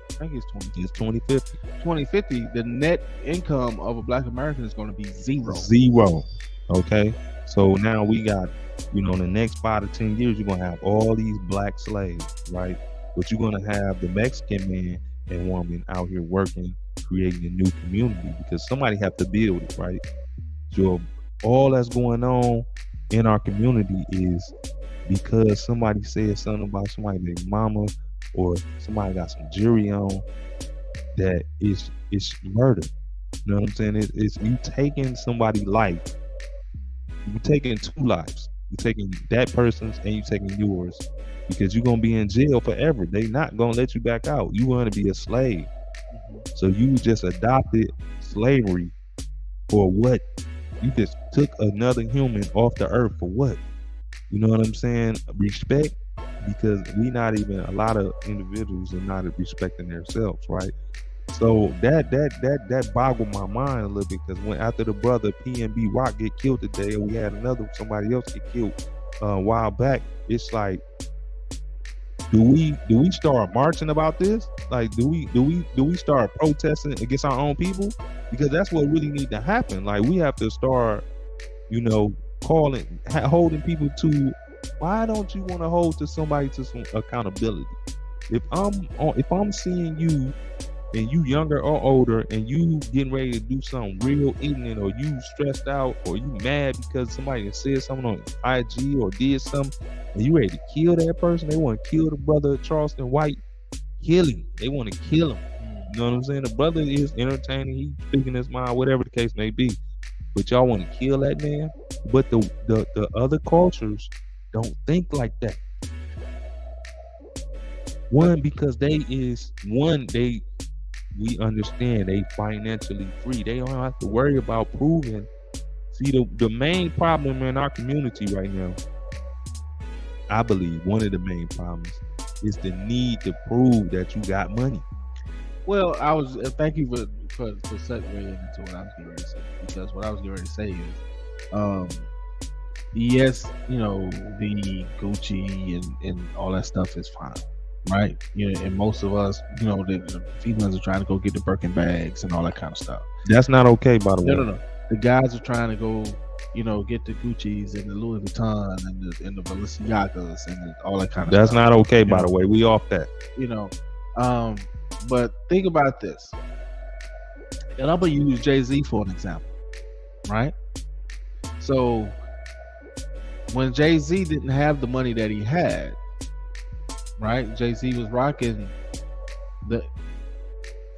I think it's 2050. 2050, the net income of a black American is going to be zero. Okay. So now we got, you know, in the next 5 to 10 years, you're going to have all these black slaves, right? But you're going to have the Mexican man and woman out here working, creating a new community, because somebody have to build it, right? So all that's going on in our community is because somebody said something about somebody named mama, or somebody got some jury on, that it's murder. You know what I'm saying? It's you taking somebody's life. You're taking 2 lives. You're taking that person's and you're taking yours, because you're gonna be in jail forever. They not gonna let you back out. You want to be a slave. So you just adopted slavery for what? You just took another human off the earth for what? You know what I'm saying? Respect, because a lot of individuals are not respecting themselves, right? So that boggled my mind a little bit, because when after the brother PNB Rock get killed today, and we had somebody else get killed a while back, it's like, do we start marching about this? Like, do we start protesting against our own people? Because that's what really need to happen. Like, we have to start, holding people to. Why don't you want to hold to somebody to some accountability? If I'm seeing you, and you younger or older, and you getting ready to do something real ignorant, or you stressed out, or you mad because somebody said something on IG or did something, and you ready to kill that person, they want to kill the brother Charleston White, kill him. They want to kill him. You know what I'm saying? The brother is entertaining, he's speaking his mind, whatever the case may be. But y'all want to kill that man? But the other cultures don't think like that. Because we understand they financially free. They don't have to worry about proving. See, the main problem in our community right now, I believe one of the main problems, is the need to prove that you got money. Well, thank you for segueing into what I was getting ready to say, because what I was getting ready to say is, yes, the Gucci and all that stuff is fine. Right, and most of us, the females are trying to go get the Birkin bags and all that kind of stuff. That's not okay, by the way. No. The guys are trying to go, get the Gucci's and the Louis Vuitton and the Balenciagas and all that kind of stuff. That's not okay, by the way. We off that. But think about this, and I'm gonna use Jay-Z for an example, right? So when Jay-Z didn't have the money that he had, right? Jay-Z was rocking the.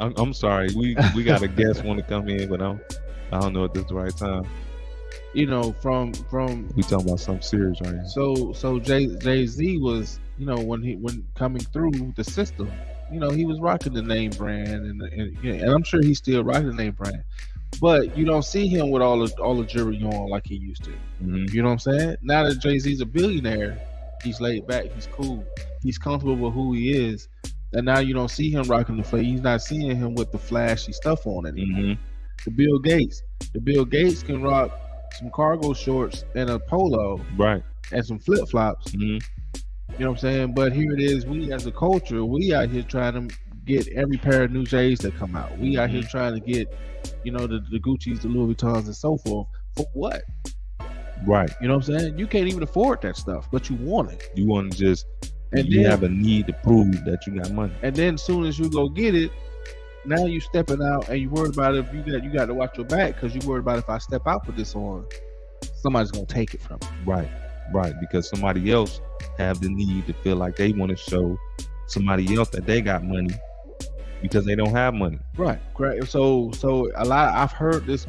I'm sorry. We got a guest want to come in, but I don't know if this is the right time. From we talking about something serious right here. So Jay-Z was, when coming through the system, he was rocking the name brand, and I'm sure he's still rocking the name brand. But you don't see him with all the jewelry on like he used to. Mm-hmm. You know what I'm saying? Now that Jay-Z's a billionaire, he's laid back, he's cool, he's comfortable with who he is, and now you don't see him rocking the flag. He's not seeing him with the flashy stuff on anymore. The Bill Gates can rock some cargo shorts and a polo, right, and some flip flops. You know what I'm saying? But here it is, we as a culture, we out here trying to get every pair of new J's that come out. We out here trying to get, the Gucci's, the Louis Vuittons, and so forth. For what? Right. You know what I'm saying? You can't even afford that stuff, but you want it. You want to just, and you have a need to prove that you got money. And then as soon as you go get it, now you stepping out and you worried about if you got to watch your back, because you worried about if I step out with this on, somebody's gonna take it from me. Right. Because somebody else have the need to feel like they want to show somebody else that they got money, because they don't have money. Right. So a lot, I've heard this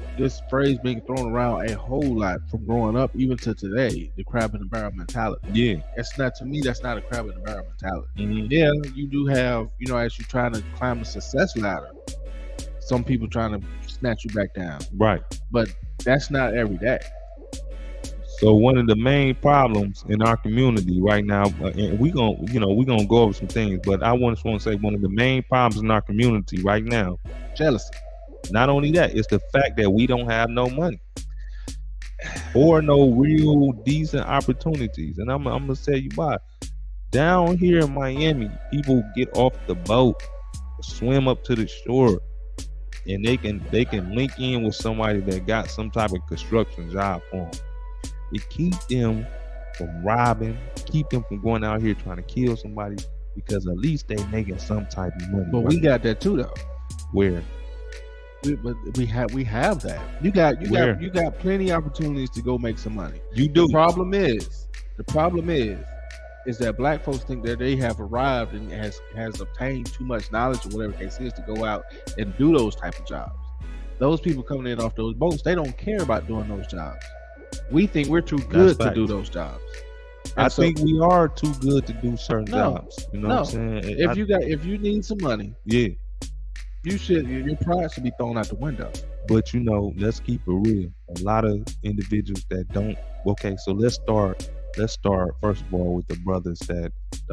phrase being thrown around a whole lot from growing up even to today, the crab in the barrel mentality. Yeah. It's not, to me, that's not a crab in the barrel mentality. Yeah, you do have, as you're trying to climb the success ladder, some people trying to snatch you back down. Right. But that's not every day. So one of the main problems in our community right now, and we're gonna go over some things, but I just want to say one of the main problems in our community right now, jealousy. Not only that, it's the fact that we don't have no money or no real decent opportunities. And I'm gonna tell you why. Down here in Miami, people get off the boat, swim up to the shore, and they can link in with somebody that got some type of construction job for them. It keeps them from robbing, keep them from going out here trying to kill somebody, because at least they making some type of money. But we got that too, though. Where? We have that. You got plenty of opportunities to go make some money. You do. The problem is that black folks think that they have arrived and has obtained too much knowledge or whatever the case is to go out and do those type of jobs. Those people coming in off those boats, they don't care about doing those jobs. We think we're too good to do those jobs. I think we are too good to do certain jobs. You know what I'm saying? If you need some money, yeah, Your pride should be thrown out the window. But let's keep it real. A lot of individuals that don't. Okay, so let's start. Let's start first of all with the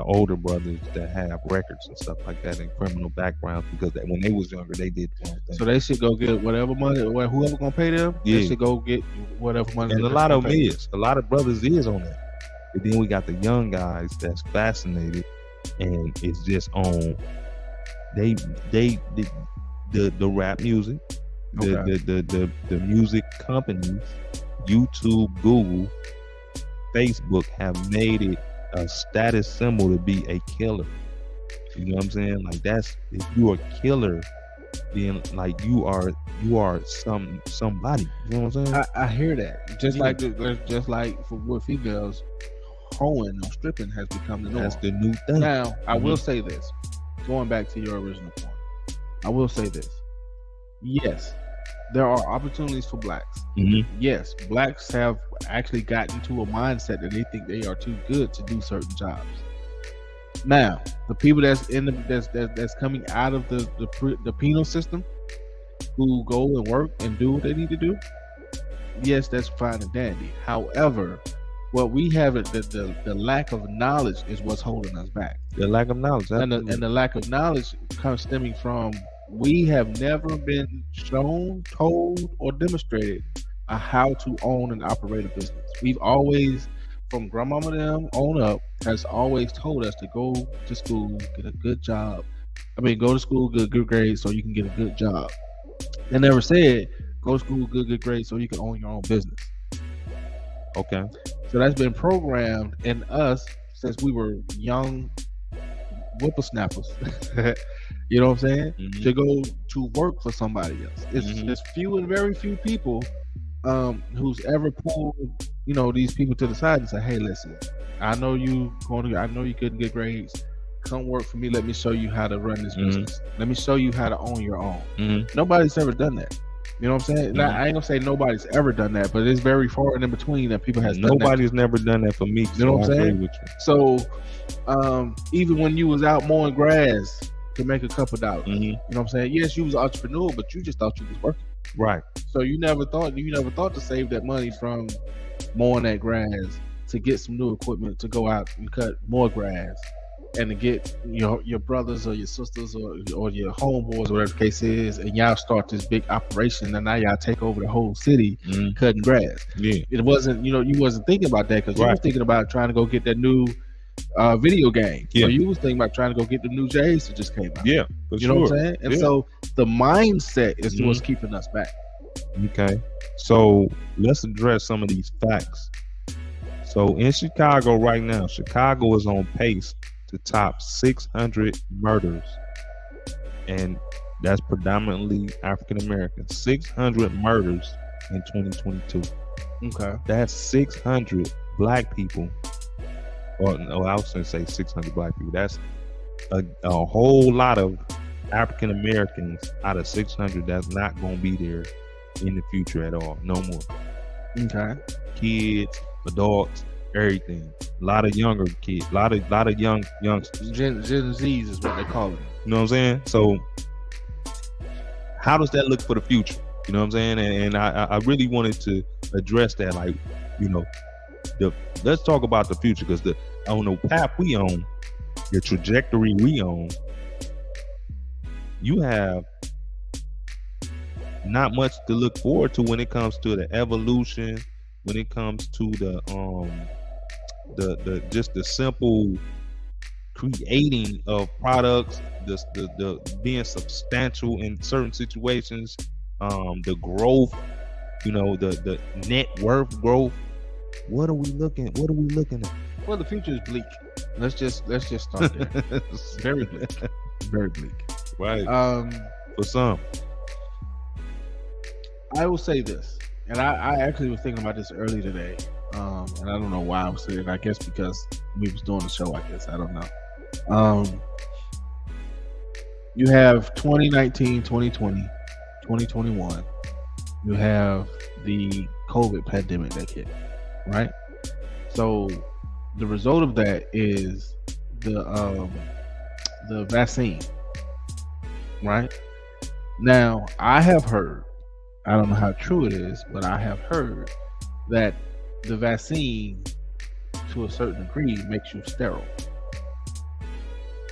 older brothers that have records and stuff like that and criminal backgrounds because when they was younger they did the wrong thing. So they should go get whatever money, whoever gonna pay them. Yeah. They should go get whatever money. And a lot of them a lot of brothers is on that. But then we got the young guys that's fascinated and it's just on the rap music, the music companies, YouTube, Google, Facebook have made it a status symbol to be a killer. You know what I'm saying? Like that's if you're a killer, then like you are somebody. You know what I'm saying? I hear that. Just like with females, hoeing or stripping has become the norm. That's the new thing. Now, I will say this. Going back to your original point, I will say this. Yes, there are opportunities for blacks. Yes, blacks have actually gotten to a mindset that they think they are too good to do certain jobs. Now, the people that's coming out of the penal system, who go and work and do what they need to do, yes, that's fine and dandy. However, what we have the lack of knowledge is what's holding us back. The lack of knowledge, and the lack of knowledge comes stemming from we have never been shown, told, or demonstrated how to own and operate a business. We've always, from grandmama them on up, has always told us to go to school, get a good job. Go to school, get good grades so you can get a good job. They never said go to school, good grades so you can own your own business. Okay. So that's been programmed in us since we were young whippersnappers. You know what I'm saying? To go to work for somebody else. It's few and very few people who's ever pulled these people to the side and say, "Hey, listen, I know you couldn't get grades. Come work for me. Let me show you how to run this business. Let me show you how to own your own." Nobody's ever done that. You know what I'm saying? Now, I ain't gonna say nobody's ever done that, but it's very far and in between that people has. Nobody's never done that for me. You know what I'm saying? So, even when you was out mowing grass to make a couple dollars, you know what I'm saying? Yes, you was an entrepreneur, but you just thought you was working. Right. So you never thought to save that money from mowing that grass to get some new equipment to go out and cut more grass and to get your brothers or your sisters or your homeboys, whatever the case is, and y'all start this big operation and now y'all take over the whole city cutting grass. Yeah. It wasn't, you wasn't thinking about that because you was thinking about trying to go get that new video game. Yeah. Or you was thinking about trying to go get the new J's that just came out. Yeah. You know what I'm saying? And so the mindset is what's keeping us back. Okay. So let's address some of these facts. So in Chicago right now, Chicago is on pace to top 600 murders. And that's predominantly African American. 600 murders in 2022. Okay. That's 600 black people. Or no, I was going to say 600 black people. That's a whole lot of African Americans out of 600 that's not going to be there in the future at all. No more. Okay. Kids, adults, everything. A lot of younger kids. A lot of youngsters. Gen Z's is what they call it. You know what I'm saying? So how does that look for the future? You know what I'm saying? And I really wanted to address that. Like, let's talk about the future because on the path we on, the trajectory we on, you have not much to look forward to when it comes to the evolution, when it comes to the just the simple creating of products, the being substantial in certain situations, the growth, the net worth growth. What are we looking at? Well, the future is bleak. Let's just start there. It's very bleak. Very bleak. Right. For some. I will say this, and I actually was thinking about this early today, and I don't know why I was saying it. I guess because we was doing the show, I guess. I don't know. You have 2019, 2020, 2021. You have the COVID pandemic that hit, right? So the result of that is the vaccine, right? Now, I have heard, I don't know how true it is, but I have heard that the vaccine, to a certain degree, makes you sterile,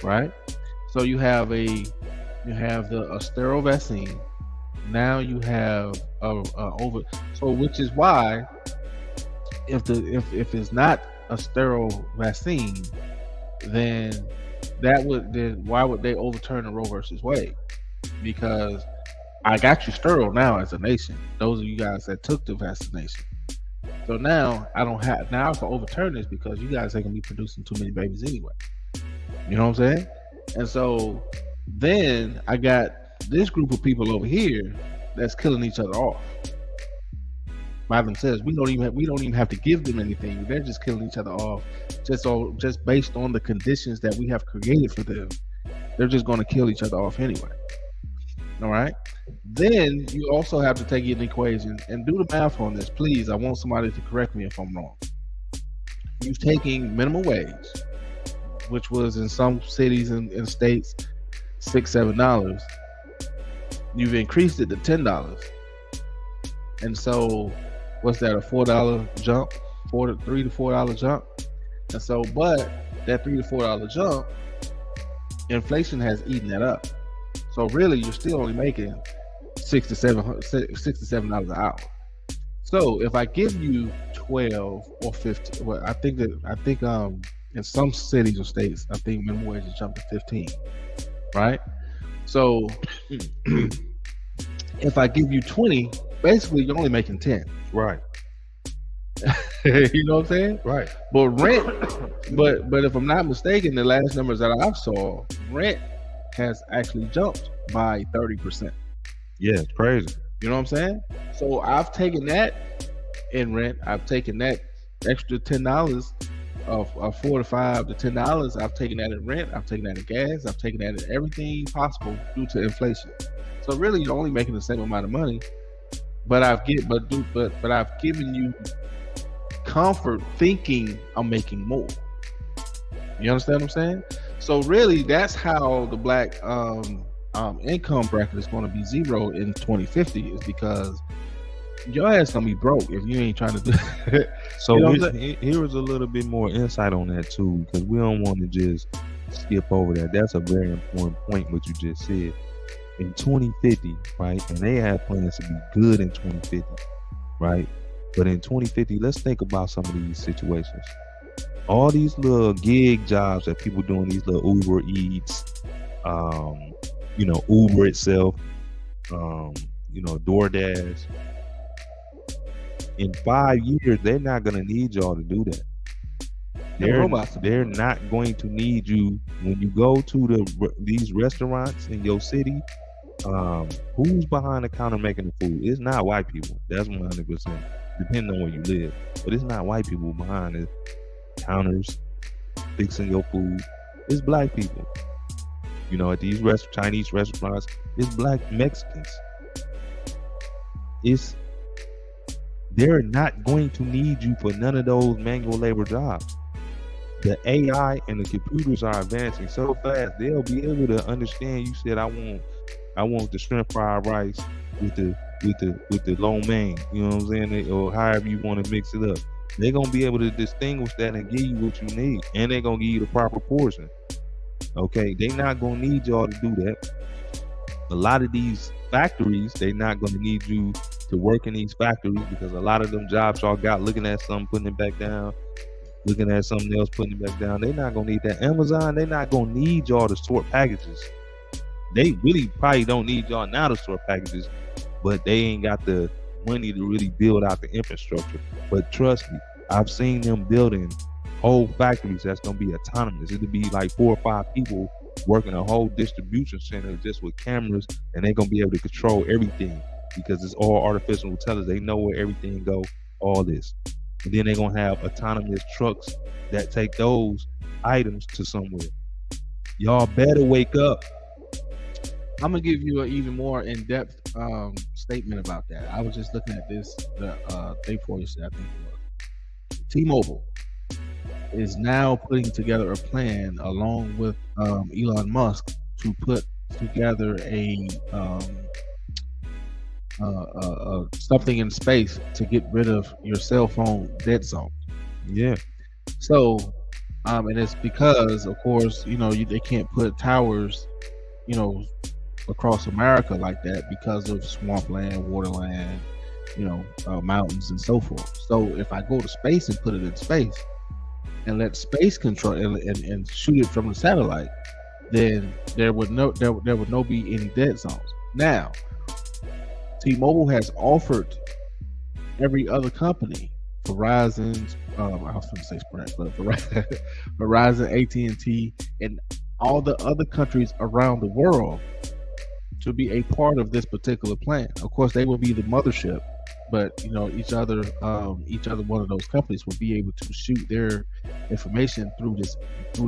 right? So you have the a sterile vaccine. Now you have a over. So which is why if it's not a sterile vaccine, then then why would they overturn the Roe versus Wade? Because I got you sterile now as a nation. Those of you guys that took the vaccination. So now I don't have now I can overturn this because you guys ain't gonna be producing too many babies anyway. You know what I'm saying? And so then I got this group of people over here that's killing each other off by themselves. We don't even have to give them anything. They're just killing each other off just based on the conditions that we have created for them. They're just going to kill each other off anyway. All right. Then you also have to take in the equation and do the math on this. Please, I want somebody to correct me if I'm wrong. You've taken minimum wage, which was in some cities and states $6-7. You've increased it to $10, and so what's that? A $4 jump, $3 to $4 jump, and so but that $3 to $4 jump, inflation has eaten that up. So really, you're still only making $6 to $7 an hour. So if I give you 12 or 15, well, I think in some cities or states, I think minimum wage has jumped to 15, right? So if I give you 20, basically you're only making 10. Right. You know what I'm saying? Right. But rent, but if I'm not mistaken, the last numbers that I saw, rent has actually jumped by 30%. Yeah, it's crazy. You know what I'm saying? So I've taken that in rent. I've taken that extra $10 of $4 to $5 to $10. I've taken that in rent. I've taken that in gas. I've taken that in everything possible due to inflation. So really, you're only making the same amount of money, but I've given you comfort thinking I'm making more. You understand what I'm saying? So really, that's how the black income bracket is going to be zero in 2050, is because your ass gonna be broke if you ain't trying to do it. So you know here is a little bit more insight on that too, because we don't want to just skip over that. That's a very important point what you just said. In 2050, right, and they have plans to be good in 2050, right? But in 2050, let's think about some of these situations. All these little gig jobs that people doing, these little Uber Eats, Uber itself, DoorDash. In 5 years, they're not going to need y'all to do that. They're not going to need you when you go to these restaurants in your city. Who's behind the counter making the food? It's not white people. That's 100%, depending on where you live. But it's not white people behind the counters fixing your food. It's black people. At these Chinese restaurants, it's black Mexicans. They're not going to need you for none of those manual labor jobs. The AI and the computers are advancing so fast, they'll be able to understand. You said, I want the shrimp fried rice with the lo mein, you know what I'm saying? Or however you want to mix it up. They're gonna be able to distinguish that and give you what you need, and they're gonna give you the proper portion. Okay, they're not gonna need y'all to do that. A lot of these factories, they're not gonna need you to work in these factories, because a lot of them jobs y'all got looking at something, putting it back down, looking at something else, putting it back down. They're not gonna need that. Amazon, they're not gonna need y'all to sort packages. They really probably don't need y'all now to sort packages, but they ain't got the money to really build out the infrastructure. But trust me, I've seen them building whole factories that's gonna be autonomous. It'll be like 4 or 5 people working a whole distribution center just with cameras, and they're gonna be able to control everything because it's all artificial intelligence. They know where everything go, all this. And then they're gonna have autonomous trucks that take those items to somewhere. Y'all better wake up. I'm gonna give you an even more in-depth statement about that. I was just looking at this the day before yesterday, I think it was. T-Mobile is now putting together a plan along with Elon Musk to put together a something in space to get rid of your cell phone dead zone. Yeah. So, and it's because, of course, they can't put towers, you know, across America like that because of swampland, waterland, mountains and so forth. So if I go to space and put it in space and let space control and shoot it from the satellite, then there would no be any dead zones. Now, T-Mobile has offered every other company, Verizon, I was going to say Sprint, but Verizon, AT&T, and all the other countries around the world to be a part of this particular plan. Of course, they will be the mothership, but each other one of those companies will be able to shoot their information through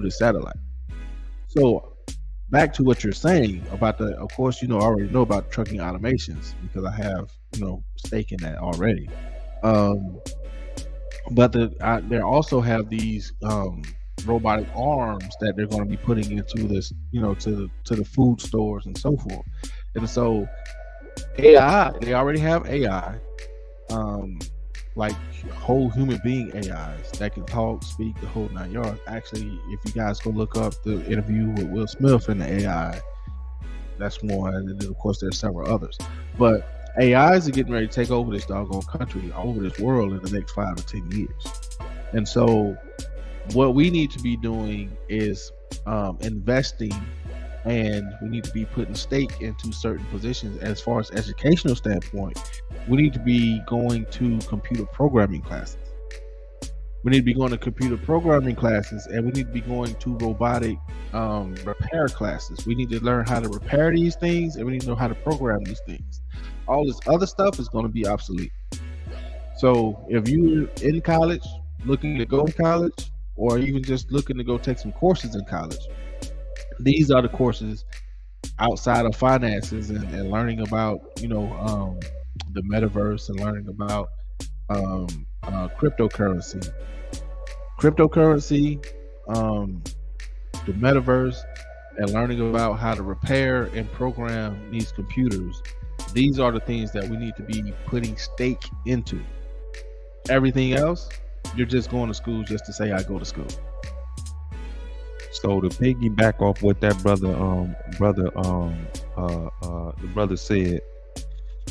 the satellite. So back to what you're saying about of course, I already know about trucking automations because I have stake in that already. But they also have these robotic arms that they're going to be putting into this, to the food stores and so forth. And so AI, they already have AI, like whole human being AIs that can talk, speak, the whole 9 yards. Actually, if you guys go look up the interview with Will Smith and the AI, that's one. And then of course there's several others. But AIs are getting ready to take over this doggone country, over this world in the next 5 to 10 years. And so what we need to be doing is investing, and we need to be putting stake into certain positions. As far as educational standpoint, we need to be going to computer programming classes. We need to be going to computer programming classes, and we need to be going to robotic repair classes. We need to learn how to repair these things, and we need to know how to program these things. All this other stuff is going to be obsolete. So if you're in college, looking to go to college, or even just looking to go take some courses in college, these are the courses outside of finances and learning about, the metaverse, and learning about cryptocurrency, the metaverse, and learning about how to repair and program these computers. These are the things that we need to be putting stake into. Everything else, you're just going to school just to say I go to school. So to piggyback off what that the brother said,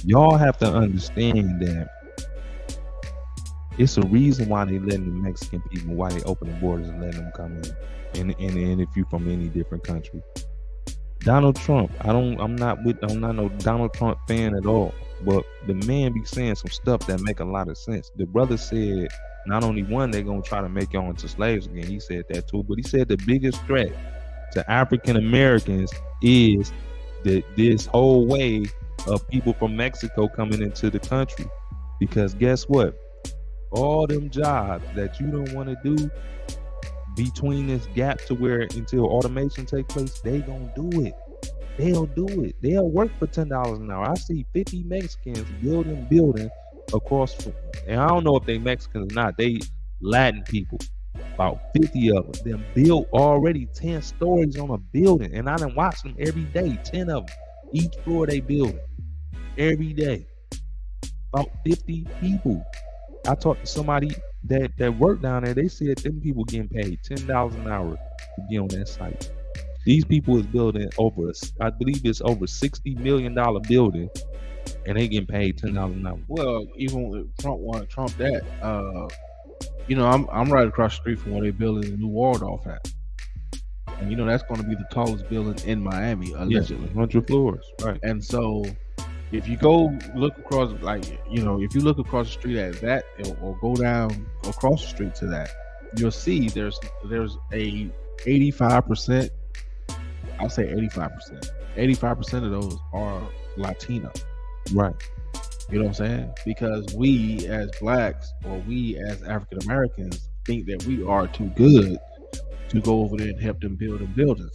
y'all have to understand that it's a reason why they letting the Mexican people, why they open the borders and letting them come in, and if you from any different country. Donald Trump, I'm not no Donald Trump fan at all, but the man be saying some stuff that make a lot of sense. The brother said not only one, they're gonna try to make y'all into slaves again. He said that too, but he said the biggest threat to African Americans is this whole wave of people from Mexico coming into the country. Because guess what? All them jobs that you don't want to do between this gap to where until automation take place, they gonna do it. They'll do it. They'll work for $10 an hour. I see 50 Mexicans building across, and I don't know if they Mexicans or not. They Latin people, about 50 of them built already 10 stories on a building, and I done watch them every day. 10 of them, each floor they building every day. About 50 people. I talked to somebody that worked down there. They said them people getting paid $10 an hour to be on that site. These people is building I believe it's over $60 million building, and they getting paid $10 an hour. Well, even with Trump that, I'm right across the street from where they're building the new Waldorf at. And that's going to be the tallest building in Miami, allegedly. 100 floors, right? And so if you go look across, if you look across the street at that, or go down across the street to that, you'll see there's a 85%. I'll say 85%. 85% of those are Latino. Right. You know what I'm saying? Because we as blacks, or we as African Americans, think that we are too good to go over there and help them build them buildings.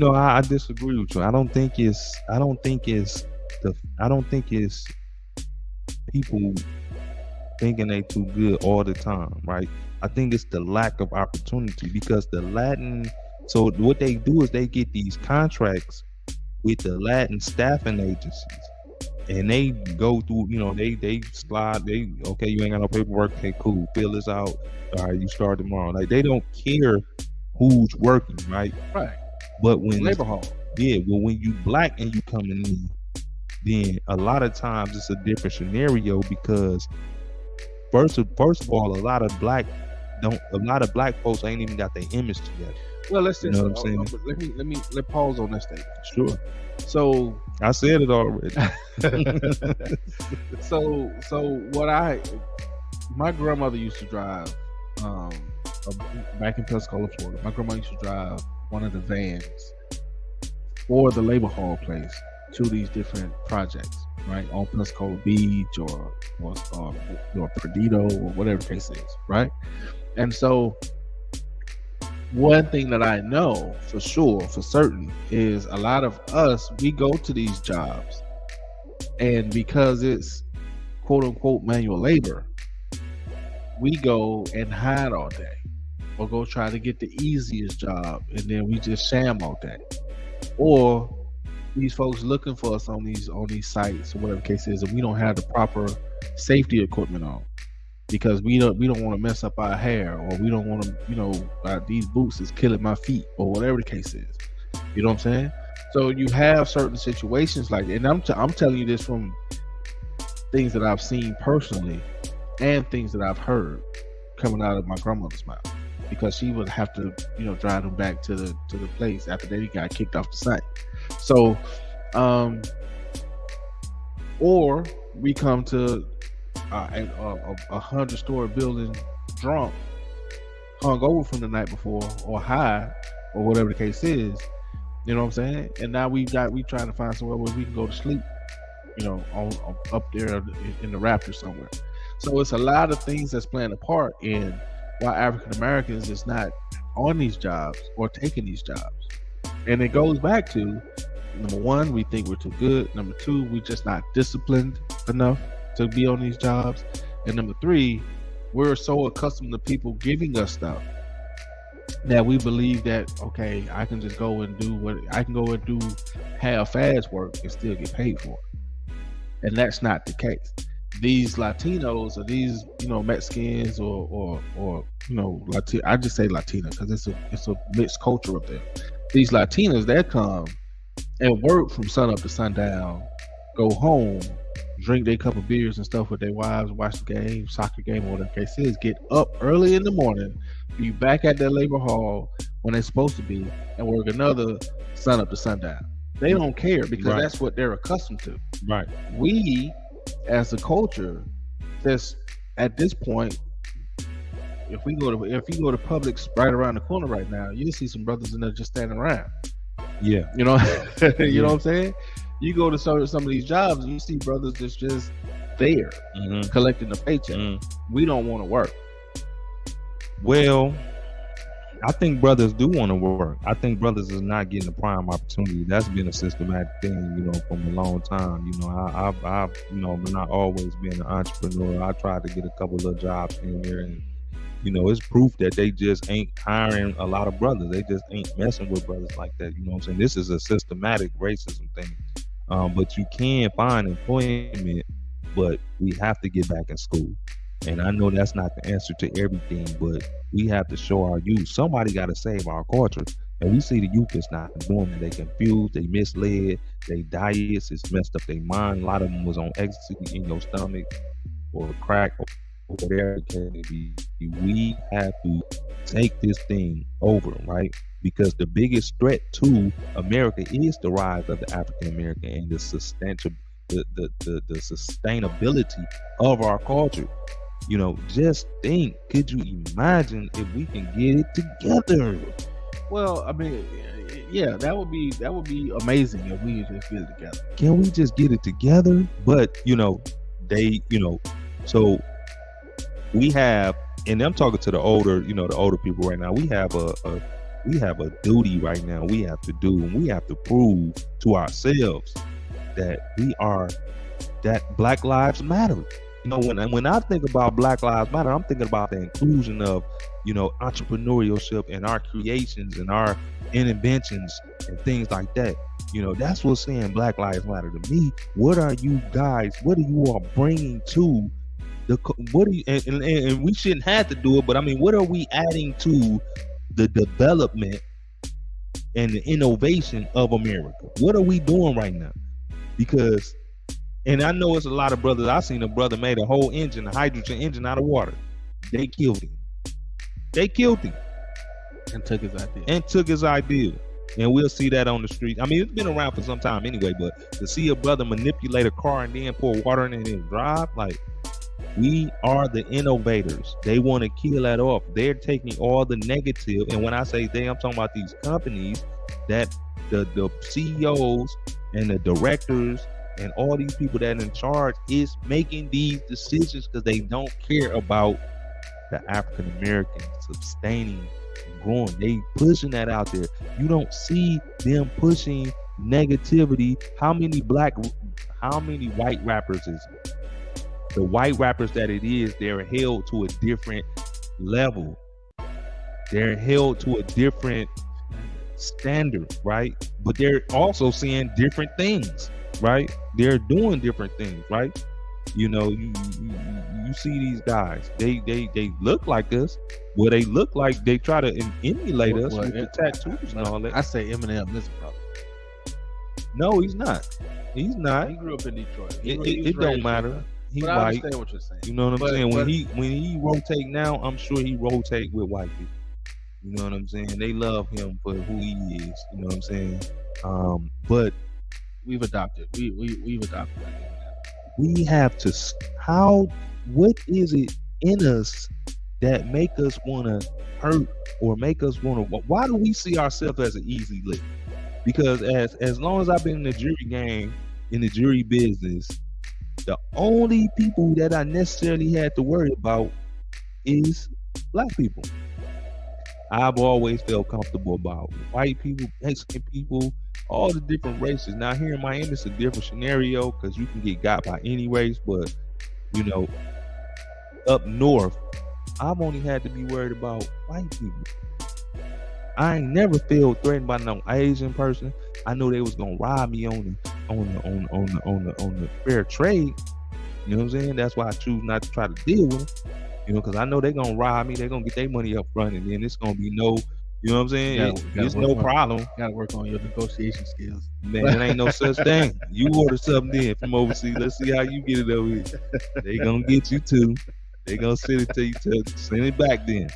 I disagree with you. I don't think it's people thinking they too good all the time, right? I think it's the lack of opportunity, because so what they do is they get these contracts with the Latin staffing agencies, and they go through, they slide, okay, you ain't got no paperwork, okay, cool, fill this out, all right, you start tomorrow. Like, they don't care who's working, right? Right. But when Labor hall. yeah, well, when you black and you coming in, then a lot of times it's a different scenario, because first of all, a lot of black folks ain't even got their image together. Well, let's You know what I'm saying? let pause on that statement. Sure. So I said it already. so my grandmother used to drive back in Pensacola, Florida. My grandma used to drive one of the vans for the labor hall place to these different projects, right, on Pensacola Beach or Perdido or whatever the case is, right? And so one thing that I know for sure, for certain, is a lot of us, we go to these jobs, and because it's quote unquote manual labor, we go and hide all day, or go try to get the easiest job, and then we just sham all day. Or these folks looking for us on these sites or whatever the case is, and we don't have the proper safety equipment on, because we don't want to mess up our hair, or we don't want to, these boots is killing my feet, or whatever the case is. You know what I'm saying? So you have certain situations like that, and I'm telling you this from things that I've seen personally and things that I've heard coming out of my grandmother's mouth, because she would have to, drive them back to the place after they got kicked off the site. So, or we come to a 100-story building drunk, hung over from the night before, or high, or whatever the case is. You know what I'm saying? And now we trying to find somewhere where we can go to sleep, on up there in the rafters somewhere. So it's a lot of things that's playing a part in why African Americans is not on these jobs or taking these jobs. And it goes back to, number one, we think we're too good. Number two, we're just not disciplined enough to be on these jobs. And number three, we're so accustomed to people giving us stuff that we believe that, okay, I can just go and do half-ass work and still get paid for it. And that's not the case. These Latinos, or these, Mexicans, or I just say Latina because it's a mixed culture up there. These Latinas, they come and work from sun up to sundown, go home, drink their cup of beers and stuff with their wives, watch the game, soccer game, or whatever the case is, get up early in the morning, be back at their labor hall when they're supposed to be, and work another sun up to sundown. They don't care, because Right. that's what they're accustomed to. Right. We, as a culture, just at this point, if you go to Publix right around the corner right now, you'll see some brothers in there just standing around. Yeah. You know what I'm saying? You go to some of these jobs and you see brothers that's just there, collecting a paycheck. We don't want to work. Well, I think brothers do want to work. I think brothers is not getting the prime opportunity. That's been a systematic thing, from a long time. I've not always been an entrepreneur. I tried to get a couple of jobs in there, and it's proof that they just ain't hiring a lot of brothers. They just ain't messing with brothers like that. You know what I'm saying? This is a systematic racism thing. But you can find employment, but we have to get back in school. And I know that's not the answer to everything, but we have to show our youth. Somebody got to save our culture. And we see the youth is not doing it. They confused, they misled, they diets is messed up their mind. A lot of them was on ecstasy in your stomach or crack or whatever it can be. We have to take this thing over, right? Because the biggest threat to America is the rise of the African American and the sustainability of our culture. Just think, could you imagine if we can get it together? Well, I mean, yeah, that would be amazing if we could just get it together. Can we just get it together? But so we have, and I'm talking to the older people right now. We have a duty right now we have to do, and we have to prove to ourselves that that Black Lives Matter. You know, when I think about Black Lives Matter, I'm thinking about the inclusion of, you know, entrepreneurship and our creations and our inventions and things like that. You know, that's what's saying Black Lives Matter to me. What are you guys? What are you all bringing to the? What do you? And we shouldn't have to do it, but I mean, what are we adding to the development and the innovation of America? What are we doing right now? Because, and I know it's a lot of brothers. I seen a brother made a whole engine, a hydrogen engine out of water. They killed him. They killed him. And took his idea. And we'll see that on the street. I mean, it's been around for some time anyway, but to see a brother manipulate a car and then pour water in it and drive, like, we are the innovators. They want to kill that off. They're taking all the negative. And when I say they, I'm talking about these companies that the CEOs and the directors and all these people that are in charge is making these decisions because they don't care about the African Americans sustaining and growing. They pushing that out there. You don't see them pushing negativity. How many white rappers is it? The white rappers that it is, they're held to a different level. They're held to a different standard, right? But they're also saying different things, right? They're doing different things, right? You know, you see these guys. They look like us. Well, they look like they try to emulate us with the tattoos and all that. I say Eminem is a brother. No, he's not. He's not. He grew up in Detroit. It don't matter. He but I white. understand what you're saying. You know what I'm saying? When he rotate now, I'm sure he rotate with white people. You know what I'm saying? They love him for who he is. You know what I'm saying? But we've adopted. We've adopted. We have to. What is it in us that make us want to hurt or make us want to? Why do we see ourselves as an easy lick? Because as long as I've been in the jury game, in the jury business, the only people that I necessarily had to worry about is black people. I've always felt comfortable about white people, Mexican people, all the different races. Now here in Miami, it's a different scenario because you can get got by any race, but you know, up north, I've only had to be worried about white people. I ain't never felt threatened by no Asian person. I know they was gonna rob me on the fair trade. You know what I'm saying? That's why I choose not to try to deal with them. You know, because I know they're gonna rob me. They're gonna get their money up front, and then it's gonna be no. You know what I'm saying? There's no problem. Gotta work on your negotiation skills. Man, it ain't no such thing. You order something in from overseas. Let's see how you get it over here. They gonna get you too. They gonna send it to you. Send it back then.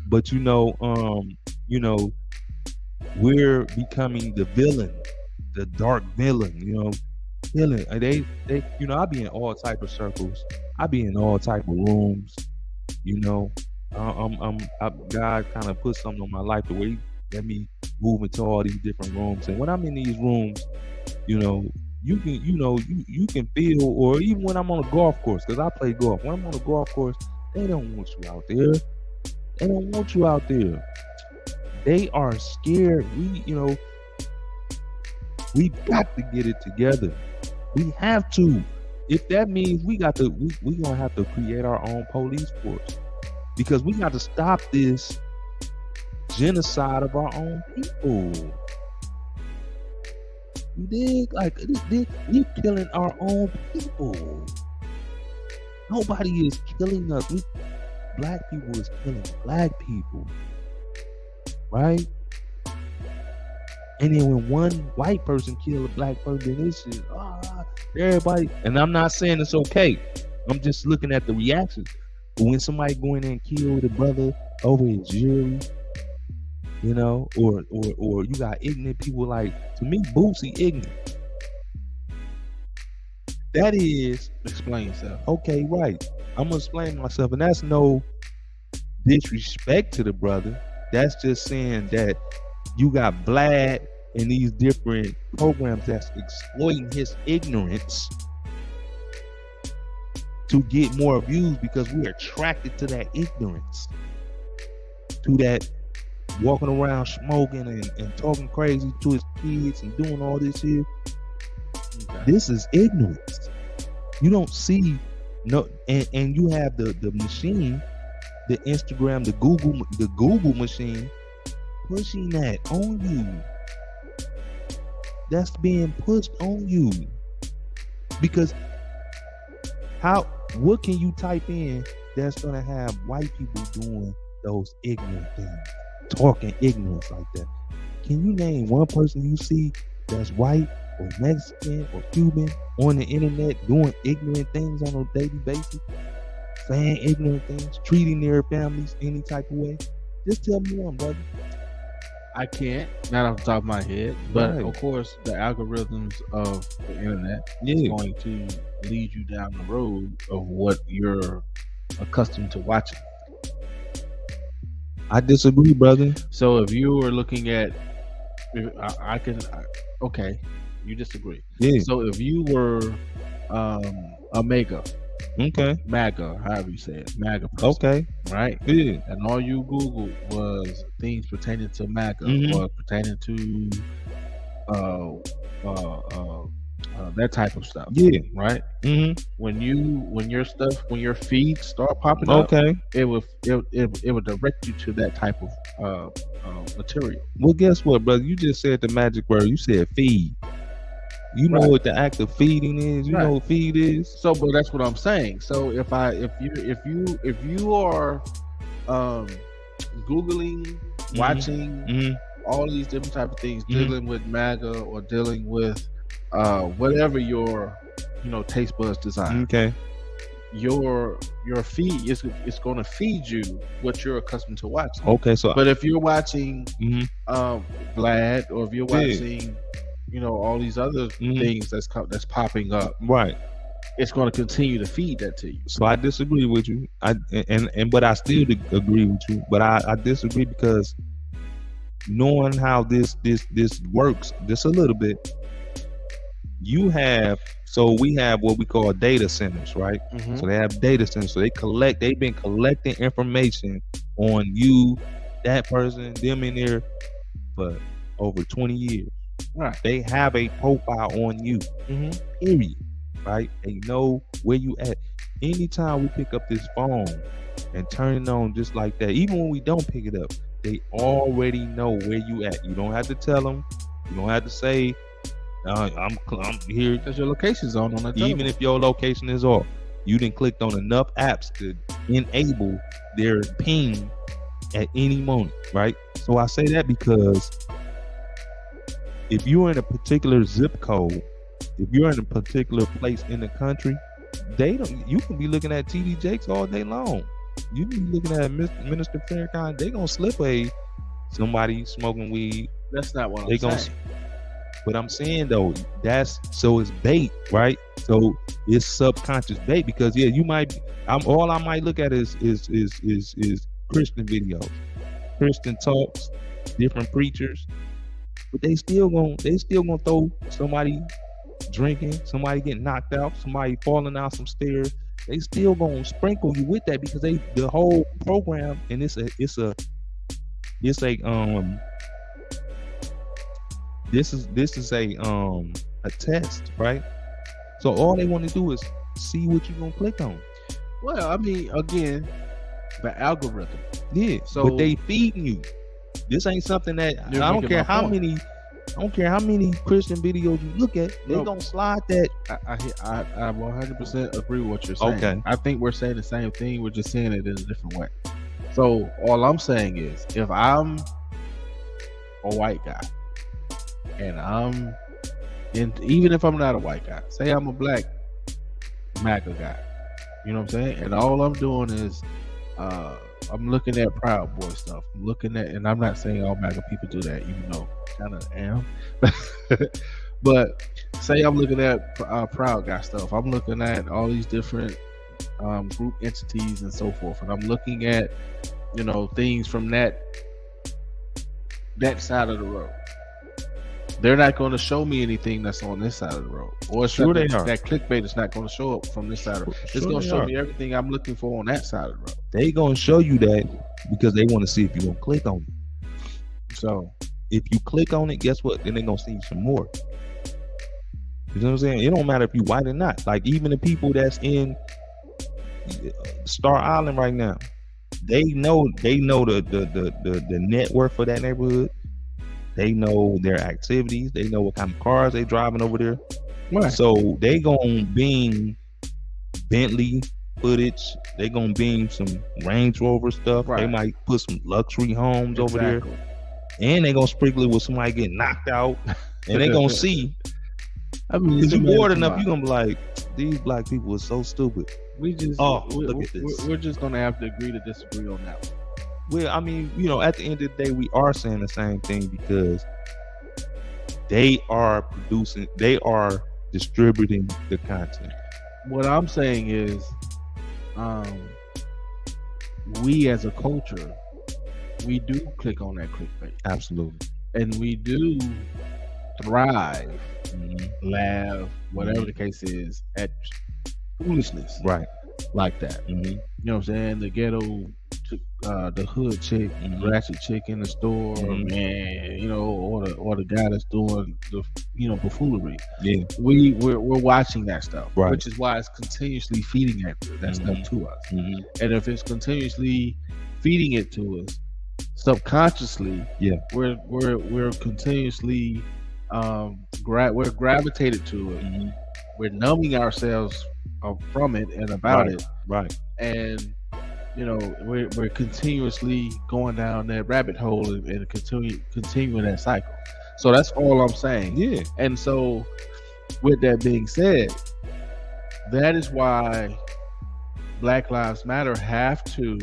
But you know, we're becoming the villain, the dark villain. You know, villain. They. You know, I be in all type of circles. I be in all type of rooms. You know, God kind of put something on my life the way He let me move into all these different rooms. And when I'm in these rooms, you know, you can feel, or even when I'm on a golf course, because I play golf. When I'm on a golf course, they don't want you out there. They don't want you out there. They are scared. We've got to get it together. We have to. If that means we gonna have to create our own police force, because we got to stop this genocide of our own people. You dig? Like, we killing our own people. Nobody is killing us. Black people is killing black people, right? And then when one white person kill a black person, it's just everybody. And I'm not saying it's okay. I'm just looking at the reactions. But when somebody go in there and kill the brother over his jury, you know, or you got ignorant people like, to me, Boosie ignorant. That is, explain yourself. Okay, right. I'm gonna explain myself, and that's no disrespect to the brother. That's just saying that you got Vlad in these different programs that's exploiting his ignorance to get more views, because we're attracted to that ignorance, to that walking around smoking and talking crazy to his kids and doing all this here. Okay. This is ignorance. You don't see no, and you have the machine, the Instagram, the Google machine pushing that on you. That's being pushed on you because what can you type in that's gonna have white people doing those ignorant things, talking ignorance like that? Can you name one person you see that's white or Mexican or Cuban on the internet doing ignorant things on a daily basis, saying ignorant things, treating their families any type of way? Just tell me one, brother. I can't, not off the top of my head, but of course the algorithms of the internet is going to lead you down the road of what you're accustomed to watching. I disagree, brother. So if you were looking at, okay, you disagree. Yeah. So if you were a MAGA, however you say it, MAGA person, right? Yeah. And all you Googled was things pertaining to MAGA or pertaining to that type of stuff. Yeah. Right. When your feeds start popping up, it would direct you to that type of material. Well, guess what, brother? You just said the magic word. You said feed. You know what the act of feeding is. You know what feed is. So, but that's what I'm saying. So if you are Googling, watching all these different type of things, dealing with MAGA or dealing with whatever your taste buds desire. Your feed is going to feed you what you're accustomed to watching. But if you're watching Vlad, or if you're watching all these other things that's popping up, right, it's going to continue to feed that to you. So I disagree with you. But I still agree with you. But I disagree because knowing how this works just a little bit, we have what we call data centers, right? So they have data centers. So they've been collecting information on you, that person, them in there for over 20 years. Right. They have a profile on you. Period. Right? They know where you at. Anytime we pick up this phone and turn it on just like that, even when we don't pick it up, they already know where you at. You don't have to tell them. You don't have to say, I'm here. Because your location's on that telephone. Even if your location is off, you done clicked on enough apps to enable their ping at any moment, right? So I say that because if you're in a particular zip code, if you're in a particular place in the country, you can be looking at TD Jakes all day long. You can be looking at Minister Farrakhan, they gonna slip somebody smoking weed. That's not what I'm saying. But I'm saying though, it's bait, right? So it's subconscious bait because you might all I might look at is Christian videos, Christian talks, different preachers, but they still gonna throw somebody drinking, somebody getting knocked out, somebody falling out some stairs. They still gonna sprinkle you with that because the whole program, and this is a test, right? So all they want to do is see what you're gonna click on. Well, I mean, again, the algorithm. Yeah. So but they feeding you. This ain't something that I don't care how many Christian videos you look at, they're gonna slide that. I 100% agree with what you're saying. Okay. I think we're saying the same thing, we're just saying it in a different way. So all I'm saying is, if I'm a white guy and even if I'm not a white guy, say I'm a black MAGA guy, you know what I'm saying? And all I'm doing is I'm looking at Proud Boy stuff. I'm looking at, and I'm not saying all MAGA people do that, even though kind of am. But say I'm looking at Proud Guy stuff. I'm looking at all these different group entities and so forth, and I'm looking at things from that side of the road. They're not going to show me anything that's on this side of the road, or that clickbait is not going to show up from this side of the road. It's going to show me everything I'm looking for on that side of the road. They going to show you that because they want to see if you're going to click on it. So if you click on it, guess what? Then they're going to see some more. You know what I'm saying? It don't matter if you white or not. Like even the people that's in Star Island right now, they know the net worth for that neighborhood. They know their activities. They know what kind of cars they driving over there. Right. So they gonna beam Bentley footage. They gonna beam some Range Rover stuff. They Right. might put some luxury homes over there, Exactly. and they gonna sprinkle it with somebody getting knocked out. And they gonna see. I mean, Because you man, bored come enough, on. you gonna be like, these black people are so stupid. We just look at this. We're just gonna have to agree to disagree on that one. Well, I mean, you know, at the end of the day, we are saying the same thing because they are producing, they are distributing the content. What I'm saying is, we as a culture, we do click on that clickbait. Absolutely. And we do thrive, Mm-hmm. laugh, whatever the case is, at foolishness Right. like that. Mm-hmm. You know what I'm saying? The ghetto, the hood chick, Mhm. ratchet chick in the store, Mhm. man, you know, or the guy that's doing the, you know, buffoonery. Yeah. We're watching that stuff, Right. which is why it's continuously feeding that stuff to us. Mm-hmm. And if it's continuously feeding it to us subconsciously, Yeah. we're continuously we're gravitated to it. Mm-hmm. We're numbing ourselves from it and about Right. it, Right. and you know we're continuously going down that rabbit hole and continuing that cycle. So that's all I'm saying. Yeah. And so, with that being said, that is why Black Lives Matter have to,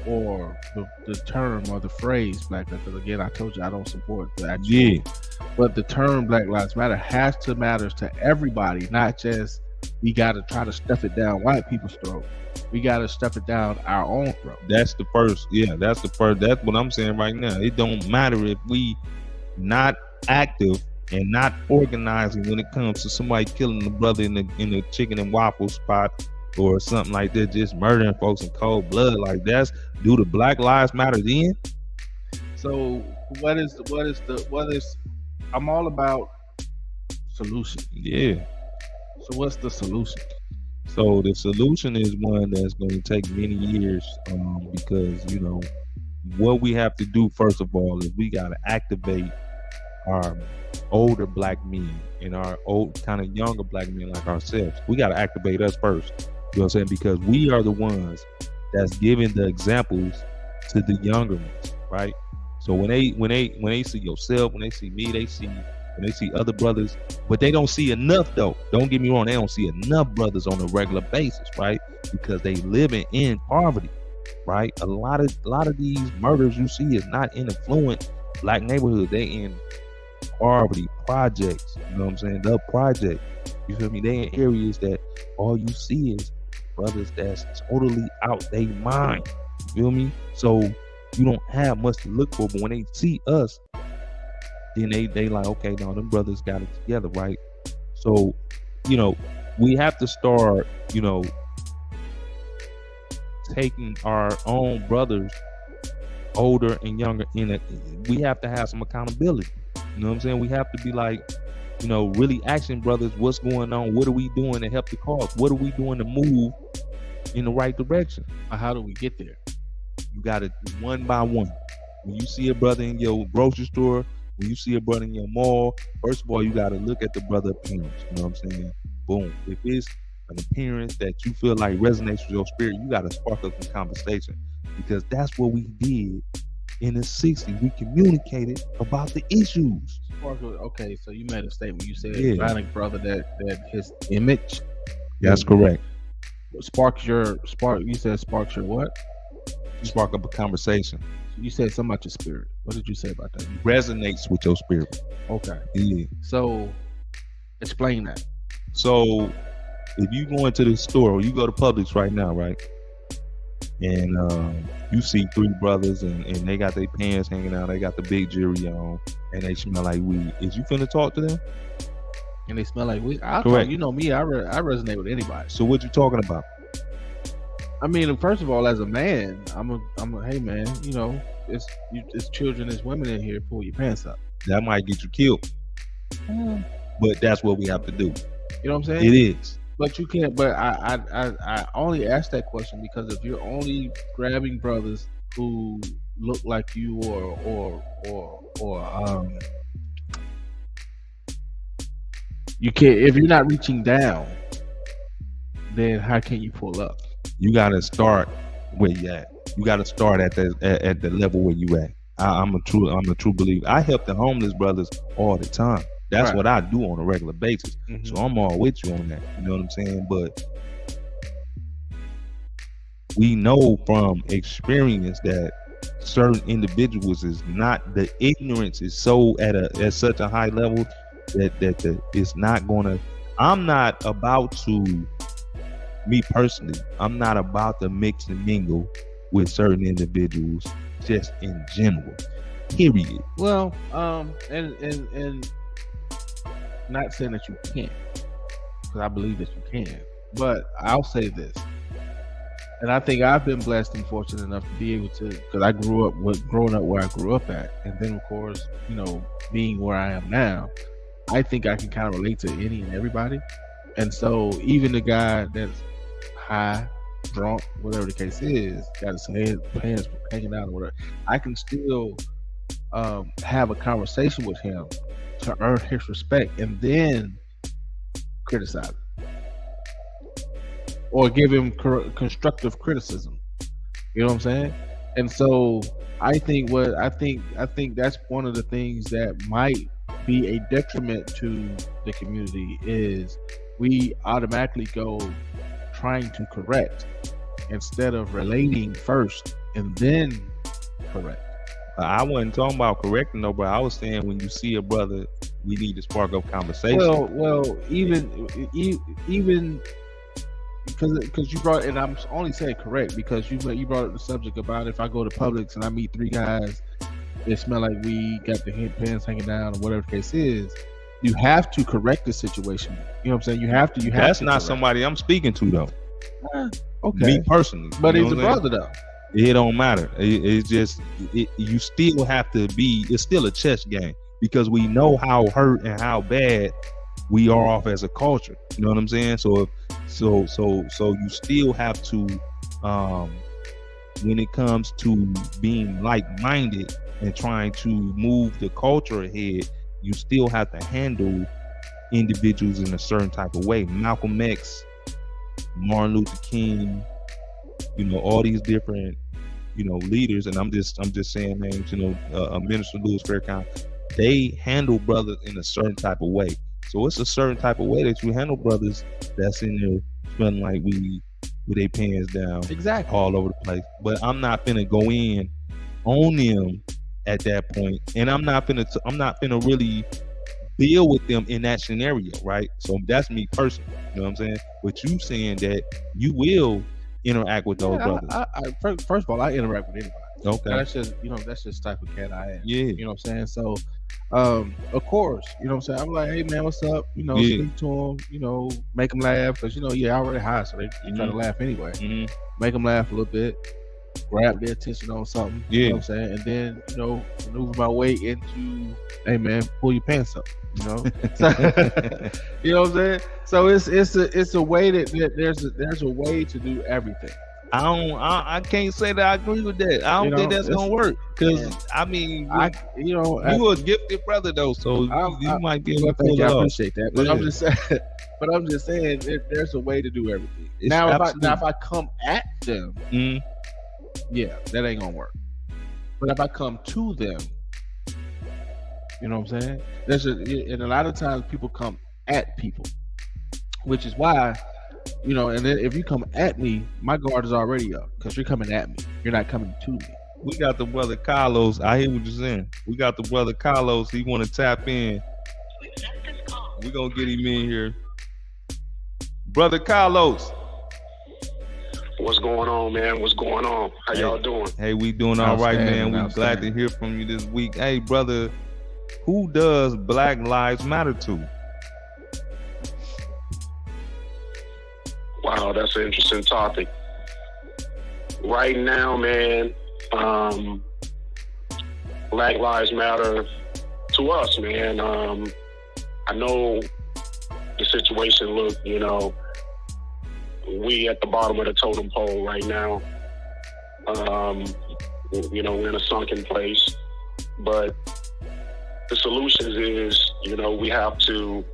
or the term or the phrase Black Lives, because again, I told you I don't support the actual, Yeah. but the term Black Lives Matter has to matter to everybody, not just we got to try to stuff it down white people's throat. We got to stuff it down our own throat. That's the first. Yeah. That's the first. That's what I'm saying right now. It don't matter if we not active and not organizing when it comes to somebody killing the brother in the chicken and waffle spot or something like that, just murdering folks in cold blood. Like that's, do the Black Lives Matter then? So what is I'm all about solution. Yeah. So what's the solution? So the solution is one that's going to take many years, because you know what we have to do first of all is we got to activate our older black men and our old kind of younger black men like ourselves. We got to activate us first. You know what I'm saying? Because we are the ones that's giving the examples to the younger ones, right? So when they see yourself, when they see me, when they see other brothers, but they don't see enough though. Don't get me wrong, they don't see enough brothers on a regular basis, right? Because they living in poverty, right? A lot of these murders you see is not in affluent black neighborhoods. They in poverty projects. You know what I'm saying? The project. You feel me? They in areas that all you see is brothers that's totally out their mind. You feel me? So you don't have much to look for, but when they see us, then they like, okay, no, them brothers got it together, right? So, you know, we have to start, you know, taking our own brothers, older and younger, we have to have some accountability. You know what I'm saying? We have to be like, you know, really asking brothers, what's going on? What are we doing to help the cause? What are we doing to move in the right direction? How do we get there? You got to one by one. When you see a brother in your grocery store, when you see a brother in your mall, first of all, you got to look at the brother appearance. You know what I'm saying? Boom. If it's an appearance that you feel like resonates with your spirit, you got to spark up some conversation, because that's what we did in the 60s. We communicated about the issues. Okay, so you made a statement. You said Yeah. Hispanic brother that his image. That's correct. You said sparks your what? Spark up a conversation. You said something about your spirit. What did you say about that? Resonates with your spirit. Okay. Yeah. So explain that. So if you go into the store or you go to Publix right now, right? And you see three brothers and they got their pants hanging out, they got the big jewelry on, and they smell like weed. Is you finna talk to them? And they smell like weed. Correct. You know me, I resonate with anybody. So what you talking about? I mean, first of all, as a man, I'm a hey man, you know, it's children, it's women in here. Pull your pants up. That might get you killed. but that's what we have to do. You know what I'm saying? It is. But you can't. But I only asked that question because if you're only grabbing brothers who look like you or you can't. If you're not reaching down, then how can you pull up? You got to start where you at. You got to start at the level where you at. I'm a true believer. I help the homeless brothers all the time. That's what I do on a regular basis. Mm-hmm. So I'm all with you on that. You know what I'm saying? But we know from experience that certain individuals is not, the ignorance is so at such a high level that it's not gonna. I'm not about to. Me personally, I'm not about to mix and mingle with certain individuals just in general. Period. Well, and not saying that you can't, because I believe that you can. But I'll say this, and I think I've been blessed and fortunate enough to be able to, because I growing up where I grew up at, and then of course, being where I am now, I think I can kind of relate to any and everybody. And so even the guy that's high, drunk, whatever the case is, got his pants hanging out or whatever, I can still have a conversation with him to earn his respect and then criticize him or give him constructive criticism. You know what I'm saying? And so I think that's one of the things that might be a detriment to the community is we automatically go trying to correct instead of relating first and then correct. I wasn't talking about correcting though, but I was saying when you see a brother, we need to spark up conversation. Well, even because you brought, and I'm only saying correct because you brought up the subject about if I go to Publix and I meet three guys that smell like weed, got the pants hanging down, or whatever the case is, you have to correct the situation. You know what I'm saying? You have to. That's not somebody I'm speaking to though. Okay. Me personally, but he's a brother though. It don't matter. It's just you still have to be. It's still a chess game because we know how hurt and how bad we are off as a culture. You know what I'm saying? So you still have to, when it comes to being like-minded and trying to move the culture ahead, you still have to handle individuals in a certain type of way. Malcolm X, Martin Luther King, all these different, leaders, and I'm just saying names, Minister Louis Farrakhan, they handle brothers in a certain type of way. So it's a certain type of way that you handle brothers that's in there smelling like weed with their pants down, exactly, all over the place. But I'm not finna go in on them at that point, and I'm not finna really deal with them in that scenario, right? So that's me personally. You know what I'm saying? But you saying that you will interact with those brothers. First of all, I interact with anybody. Okay. That's just the type of cat I am. Yeah. You know what I'm saying? So, of course, you know what I'm saying? I'm like, hey man, what's up? Speak to them, make them laugh. Cause I already high, so they try to laugh anyway. Mm-hmm. Make them laugh a little bit, grab their attention on something. Yeah. You know what I'm saying? And then, maneuver my way into, hey man, pull your pants up. So, you know what I'm saying? So it's a way that there's a way to do everything. I can't say that I agree with that. I don't think that's gonna work because you a gifted brother though, so you might be able to pull it off. I appreciate that, but I'm just saying, there's a way to do everything. Now if I come at them, that ain't gonna work. But if I come to them, you know what I'm saying? And a lot of times people come at people, which is why. And then if you come at me, my guard is already up because you're coming at me. You're not coming to me. We got the brother Carlos. I hear what you're saying. We got the brother Carlos. He want to tap in. We're going to get him in here. Brother Carlos. What's going on, man? What's going on? How y'all doing? Hey, we doing all right, man. We're glad to hear from you this week. Hey, brother, who does Black Lives Matter to? Wow, that's an interesting topic. Right now, man, Black Lives Matter to us, man. I know the situation look, you know, we at the bottom of the totem pole right now. You know, we're in a sunken place. But the solutions is, you know, we have to,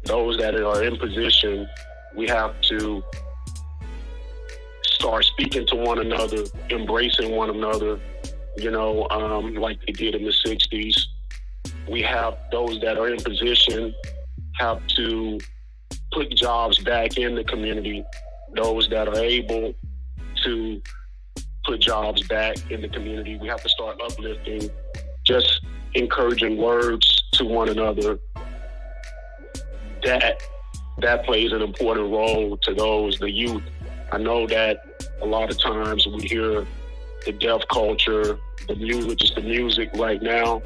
those that are in position, we have to start speaking to one another, embracing one another, you know, like they did in the 60s. We have those that are in position have to put jobs back in the community. Those that are able to put jobs back in the community, we have to start uplifting, just encouraging words to one another. That plays an important role to those, the youth. I know that a lot of times we hear the deaf culture, the music, just the music right now,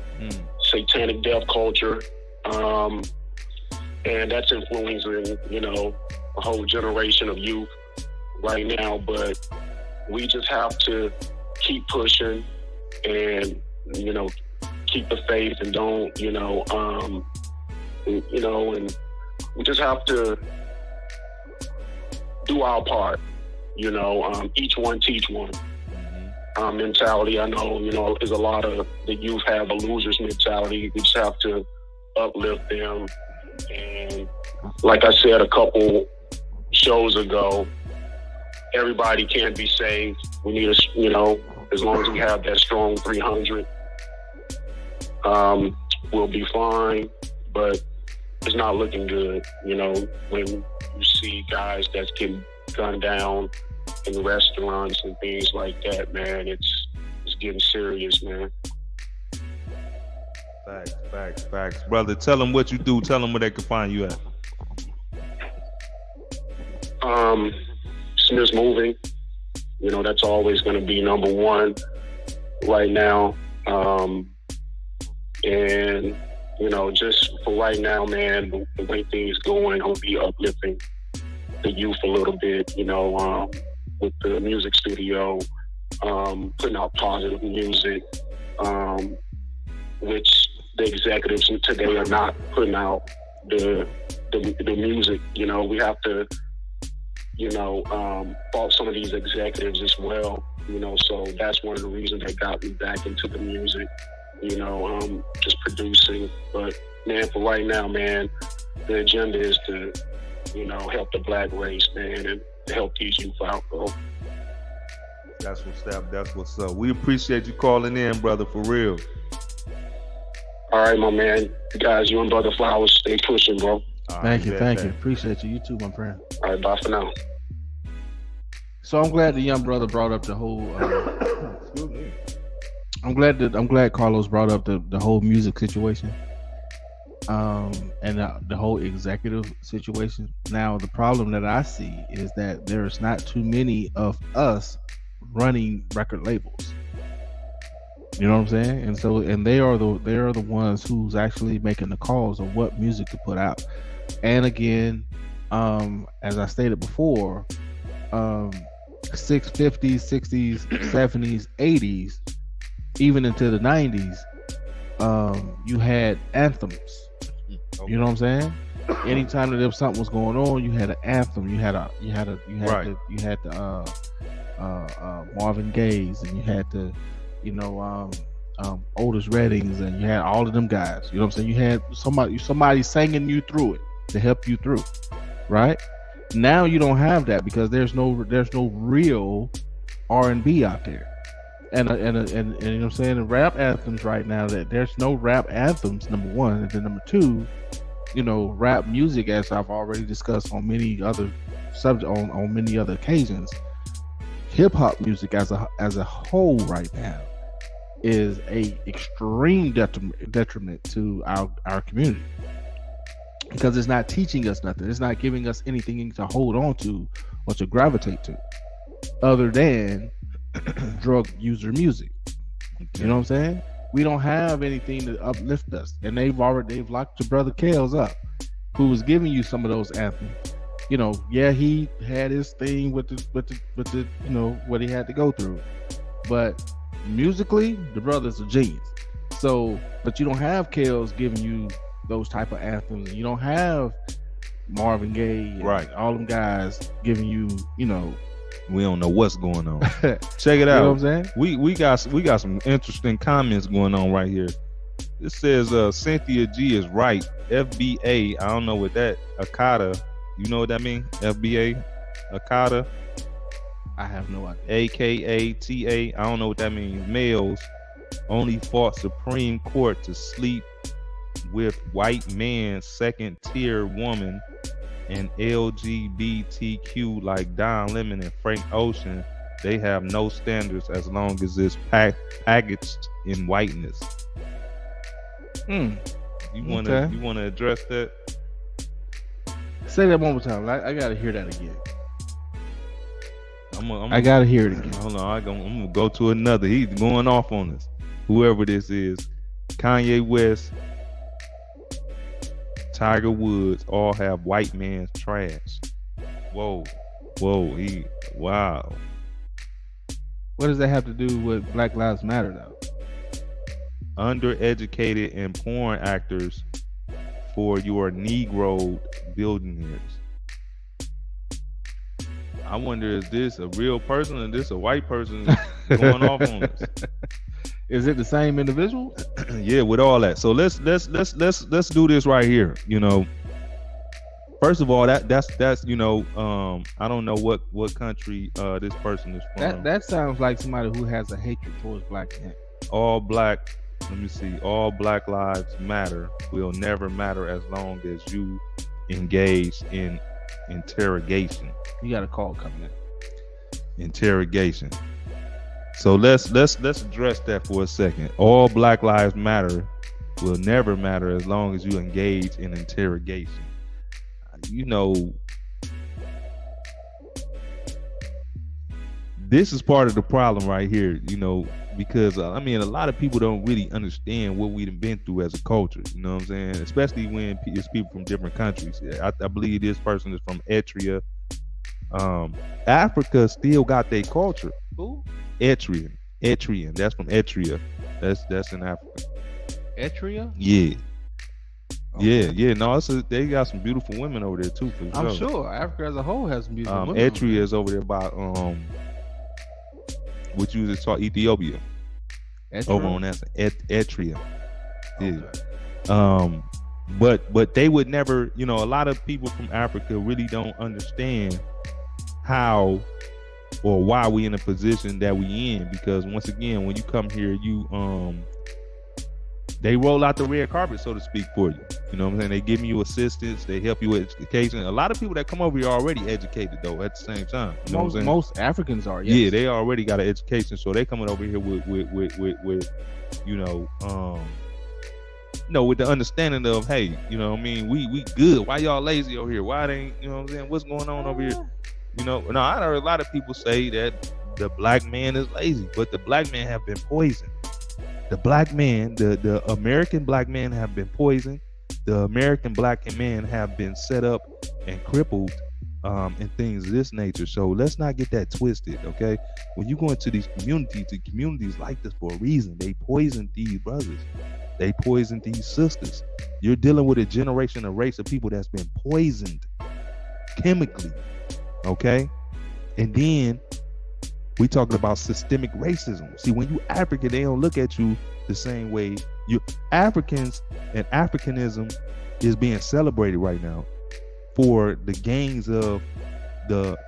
satanic deaf culture, and that's influencing, you know, a whole generation of youth right now. But we just have to keep pushing and, you know, keep the faith and don't, you know, and we just have to do our part, you know, each one teach one. Mentality, I know, you know, is a lot of the youth have a loser's mentality. We just have to uplift them. And like I said a couple shows ago, everybody can't be saved. We need you know, as long as we have that strong 300, we'll be fine. But it's not looking good, you know, when you see guys that's getting gunned down in restaurants and things like that, man. It's getting serious, man. Facts. Brother, tell them what you do. Tell them where they can find you at. Smith's Moving. You know, that's always going to be number one right now. And, you know, just for right now, man, the way things going, I'll be uplifting the youth a little bit, you know, with the music studio, putting out positive music, which the executives today are not putting out the music. You know, we have to, you know, fault some of these executives as well, you know, so that's one of the reasons that got me back into the music, you know, just producing. But man, for right now, man, the agenda is to, you know, help the black race, man, and to help these youth out, bro. That's what's up. We appreciate you calling in, brother, for real. All right, my man. Guys, you and Brother Flowers, stay pushing, bro. Thank you. Appreciate you. You too, my friend. All right, bye for now. So I'm glad the young brother brought up the whole. I'm glad Carlos brought up the whole music situation, and the whole executive situation. Now, the problem that I see is that there's not too many of us running record labels. You know what I'm saying? And so, and they are the ones who's actually making the calls of what music to put out. And again, as I stated before, 50s, 60s, 70s, 80s, even into the 90s, you had anthems. You know what I'm saying? Anytime that there was something was going on, you had an anthem. You had Marvin Gaye's, and you had the, you know, Otis Reddings, and you had all of them guys. You know what I'm saying? You had somebody singing you through it to help you through, right? Now you don't have that because there's no real R&B out there, and you know what I'm saying? The rap anthems right now, that there's no rap anthems, number one, and then number two, you know, rap music, as I've already discussed on many other on many other occasions, hip hop music as a whole right now is a extreme detriment to our community, because it's not teaching us nothing. It's not giving us anything to hold on to or to gravitate to, other than drug user music. You know what I'm saying? We don't have anything to uplift us, and they've locked your brother Kales up, who was giving you some of those anthems. You know, yeah, he had his thing with the you know, what he had to go through, but musically, the brother's a genius. So, but you don't have Kales giving you those type of anthems. You don't have Marvin Gaye, right? All them guys giving you, we don't know what's going on. Check it out. You know what I'm saying? We got some interesting comments going on right here. It says Cynthia G is right. FBA, I don't know what that. Akata, you know what that means? FBA, Akata. I have no idea. AKATA, I don't know what that means. Males only fought Supreme Court to sleep with white man, second tier woman, and LGBTQ like Don Lemon and Frank Ocean. They have no standards as long as it's packaged in whiteness. You wanna address that? Say that one more time. I gotta hear that again. I gotta hear it again. Hold on, I'm gonna go to another. He's going off on us. Whoever this is, Kanye West, Tiger Woods, all have white man's trash. Whoa, wow. What does that have to do with Black Lives Matter, though? Undereducated and porn actors for your Negro billionaires. I wonder, is this a real person or is this a white person going off on us? Is it the same individual? Yeah, with all that. So let's do this right here. First of all, that's I don't know what country this person is from. That sounds like somebody who has a hatred towards black men. All Black Lives Matter will never matter as long as you engage in interrogation. You got a call coming in. Interrogation. So let's address that for a second. All Black Lives Matter will never matter as long as you engage in interrogation. This is part of the problem right here, because a lot of people don't really understand what we've been through as a culture. You know what I'm saying? Especially when it's people from different countries. I believe this person is from Eritrea. Africa still got their culture. Who? Eritrean. That's from Eritrea. That's in Africa. Eritrea? Yeah. Okay. Yeah. No, they got some beautiful women over there too. For sure. I'm sure Africa as a whole has some beautiful women. Eritrea is over there by what you just saw, Ethiopia. Eritrea? Over on that Eritrea. Yeah. Okay. But they would never. A lot of people from Africa really don't understand how or why we in the position that we in, because once again, when you come here, they roll out the red carpet, so to speak, for you. You know what I'm saying? They give you assistance, they help you with education. A lot of people that come over here are already educated though at the same time. You know what I'm saying? Most Africans are, yes. Yeah, they already got an education, so they coming over here with with the understanding of, hey, we good. Why y'all lazy over here? Why they ain't, you know what I'm saying? What's going on over here? I heard a lot of people say that the black man is lazy, but the black man have been poisoned. The black man, the American black man have been poisoned. The American black man have been set up and crippled and things of this nature. So let's not get that twisted, okay? When you go into these communities, the communities like this for a reason. They poisoned these brothers. They poisoned these sisters. You're dealing with a generation, a race of people that's been poisoned chemically, okay? And then we talking about systemic racism. See, when you African, they don't look at you the same way. You Africans and Africanism is being celebrated right now for the gains of the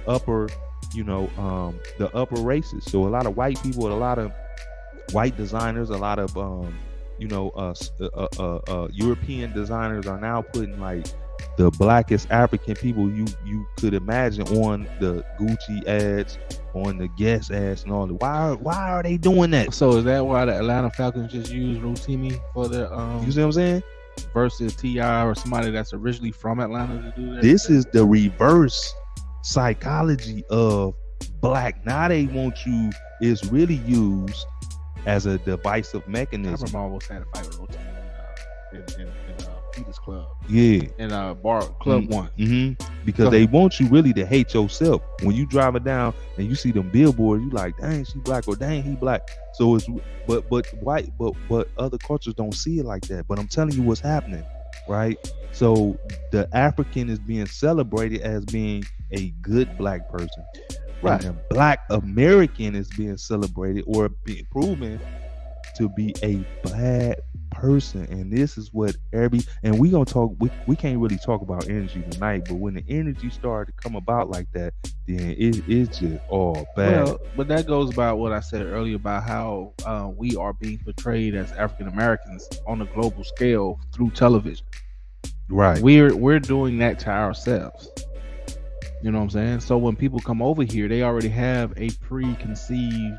upper, the upper races. So a lot of white people, a lot of white designers, a lot of European designers are now putting like the blackest African people you could imagine on the Gucci ads, on the Guess ads, and all that. Why are they doing that? So is that why the Atlanta Falcons just used Rotimi for the you see what I'm saying? Versus T.I. or somebody that's originally from Atlanta to do that? This is the reverse psychology of black. Now they want you, it's really used as a divisive mechanism. I remember I almost had a fight with Rotimi in Peter's Club. Yeah. In Bar Club 1. Mm-hmm. Because they want you really to hate yourself. When you driving down and you see them billboards, you like, dang, she black, or dang, he black. So it's but white, but other cultures don't see it like that. But I'm telling you what's happening. right? So the African is being celebrated as being a good black person. Right. And the black American is being celebrated or being proven to be a bad person. And this is what and we gonna talk, we can't really talk about energy tonight, but when the energy started to come about like that, then it's just all bad. Well, but that goes about what I said earlier about how we are being portrayed as African Americans on a global scale through television. Right. We're doing that to ourselves. You know what I'm saying? So when people come over here, they already have a preconceived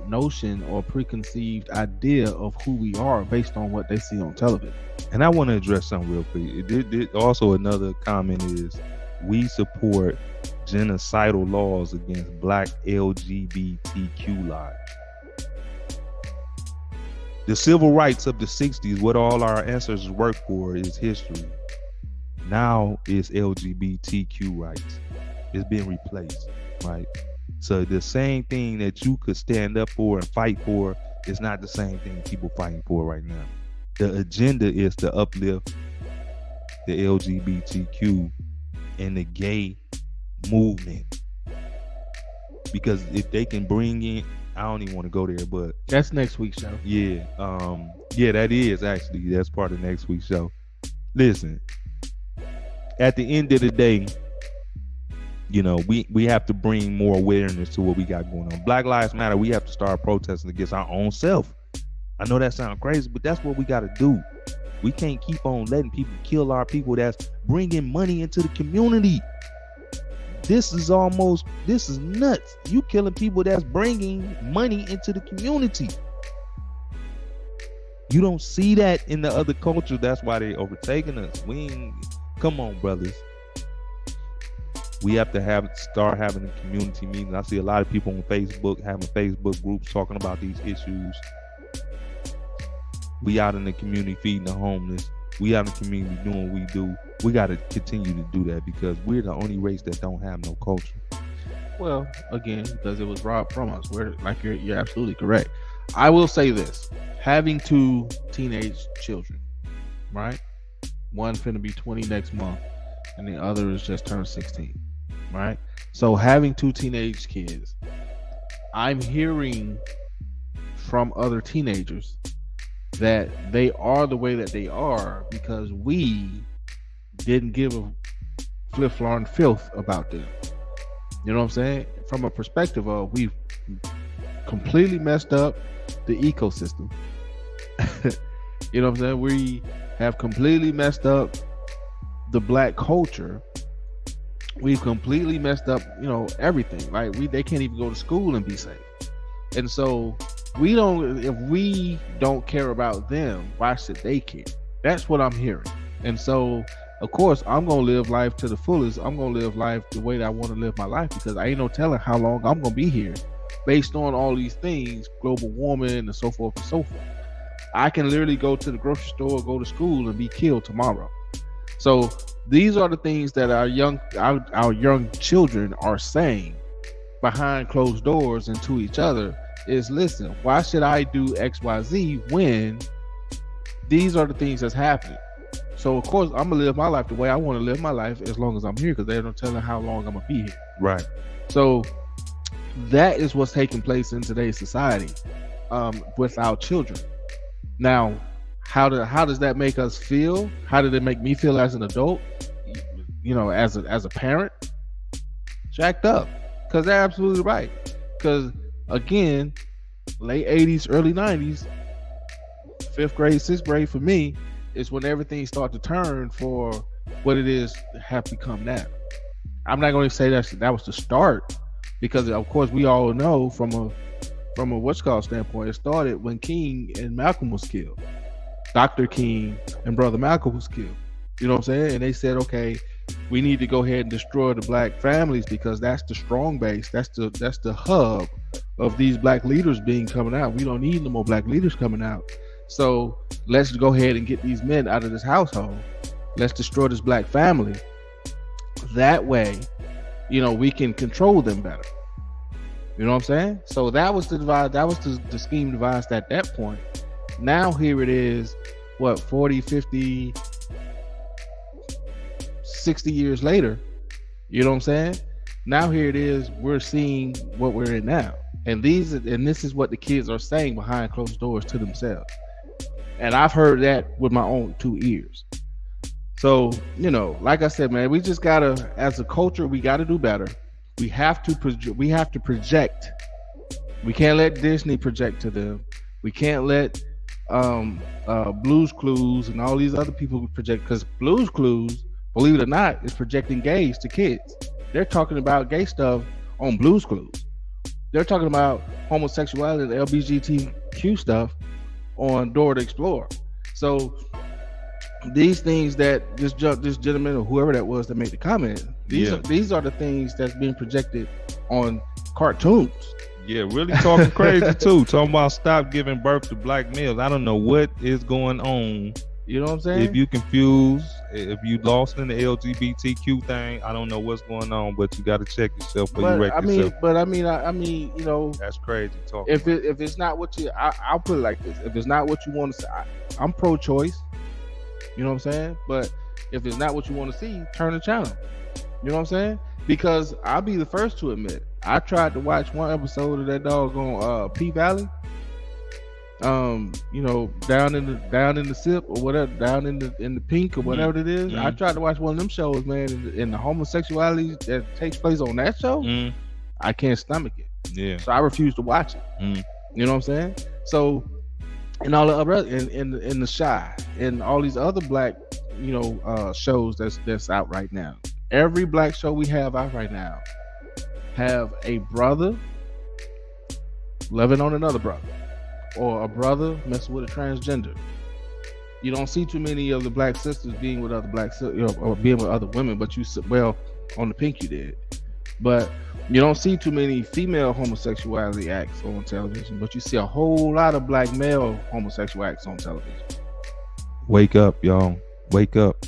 notion or preconceived idea of who we are based on what they see on television. And I want to address something real quick. Also, another comment is we support genocidal laws against black LGBTQ lives. The civil rights of the 60s, what all our ancestors worked for, is history. Now it's LGBTQ rights. It's being replaced, right? So the same thing that you could stand up for and fight for is not the same thing people fighting for right now. The agenda is to uplift the LGBTQ and the gay movement. Because if they can bring in, I don't even want to go there, but that's next week's show. Yeah, that is actually, that's part of next week's show. Listen, at the end of the day, you know, we have to bring more awareness to what we got going on. Black Lives Matter. We have to start protesting against our own self. I know that sounds crazy, but that's what we got to do. We can't keep on letting people kill our people that's bringing money into the community. This is nuts. You killing people that's bringing money into the community. You don't see that in the other culture. That's why they overtaking us. Come on, brothers. We have to start having a community meeting. I see a lot of people on Facebook having Facebook groups talking about these issues. We out in the community feeding the homeless. We out in the community doing what we do. We got to continue to do that because we're the only race that don't have no culture. Well, again, because it was robbed from us. You're absolutely correct. I will say this: having 2 teenage children, right? One finna be 20 next month, and the other is just turned 16. Right? So having 2 teenage kids, I'm hearing from other teenagers that they are the way that they are because we didn't give a flip-florin' filth about them. You know what I'm saying? From a perspective of we've completely messed up the ecosystem. You know what I'm saying? We have completely messed up the black culture. We've completely messed up, everything. Right? They can't even go to school and be safe. And so if we don't care about them, why should they care? That's what I'm hearing. And so, of course, I'm going to live life to the fullest. I'm going to live life the way that I want to live my life because I ain't no telling how long I'm going to be here based on all these things, global warming and so forth and so forth. I can literally go to the grocery store, go to school and be killed tomorrow. So these are the things that our young children are saying behind closed doors and to each other is, listen, why should I do XYZ when these are the things that's happening? So of course I'm gonna live my life the way I want to live my life as long as I'm here because they don't tell me how long I'm gonna be here. Right. So that is what's taking place in today's society with our children. Now, how does that make us feel? How did it make me feel as an adult? As a parent, jacked up. Because they're absolutely right. Because again, late 80s, early 90s, 5th grade, 6th grade for me is when everything started to turn for what it is have become now. I'm not going to say that was the start because of course we all know from a standpoint, it started when King and Malcolm was killed. Dr. King and Brother Malcolm was killed. You know what I'm saying? And they said, okay, we need to go ahead and destroy the black families because that's the strong base. That's the hub of these black leaders coming out. We don't need no more black leaders coming out. So let's go ahead and get these men out of this household. Let's destroy this black family. That way, we can control them better. You know what I'm saying? So that was the scheme devised at that point. Now here it is, 40, 50, 60 years later, you know what I'm saying? Now here it is, we're seeing what we're in now. And this is what the kids are saying behind closed doors to themselves. And I've heard that with my own 2 ears. So, you know, like I said, man, we just gotta, as a culture, we gotta do better. We have to project. We can't let Disney project to them. We can't let Blue's Clues and all these other people project, because Blue's Clues, believe it or not, is projecting gays to kids. They're talking about gay stuff on Blue's Clues. They're talking about homosexuality and LGBTQ stuff on Dora the Explorer. So these things that this gentleman or whoever that was that made the comment, these are the things that's being projected on cartoons. Yeah, really talking crazy too. Talking about stop giving birth to black males. I don't know what is going on. You know what I'm saying? If you confused, if you lost in the LGBTQ thing, I don't know what's going on, but you got to check yourself before you wreck yourself. I mean, you know, that's crazy talk. If it's not what you, I'll put it like this: if it's not what you want to see, I'm pro-choice. You know what I'm saying? But if it's not what you want to see, turn the channel. You know what I'm saying? Because I'll be the first to admit, I tried to watch one episode of that doggone P Valley. You know, down in the SIP or whatever, down in the pink or whatever it is. I tried to watch one of them shows, man, and the homosexuality that takes place on that show, I can't stomach it. Yeah. So I refuse to watch it. You know what I'm saying? So, and all the other in the Shy and all these other black, you know, shows that's out right now. Every black show we have out right now have a brother loving on another brother, or a brother messing with a transgender. You don't see too many of the black sisters being with other black sisters, you know, or being with other women, but on the pink you did. But you don't see too many female homosexuality acts on television, but you see a whole lot of black male homosexual acts on television. Wake up, y'all. Wake up.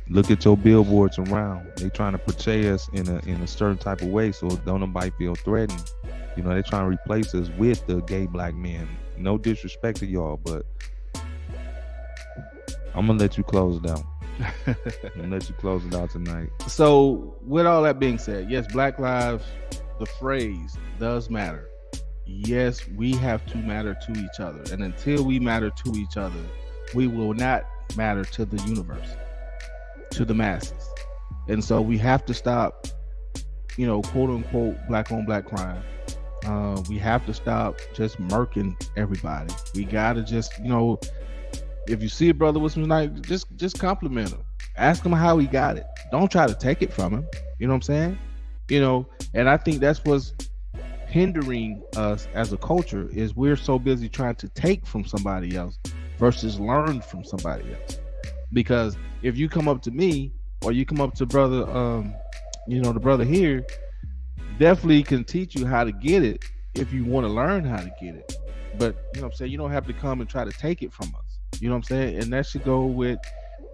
Look at your billboards around. They trying to portray us in a certain type of way so don't nobody feel threatened. You know, they trying to replace us with the gay black men. No disrespect to y'all, but I'm gonna let you close it out. I'm gonna let you close it out tonight. So, with all that being said, yes, Black Lives, the phrase does matter. Yes, we have to matter to each other, and until we matter to each other, we will not matter to the universe, to the masses. And so we have to stop, you know, quote unquote, black on black crime. We have to stop just murking everybody. We gotta just, you know, if you see a brother with some night, just compliment him. Ask him how he got it. Don't try to take it from him. You know what I'm saying? You know, and I think that's what's hindering us as a culture, is we're so busy trying to take from somebody else versus learn from somebody else. Because if you come up to me, or you come up to brother, you know, the brother here, definitely can teach you how to get it if you want to learn how to get it. But you know what I'm saying, you don't have to come and try to take it from us. You know what I'm saying? And that should go with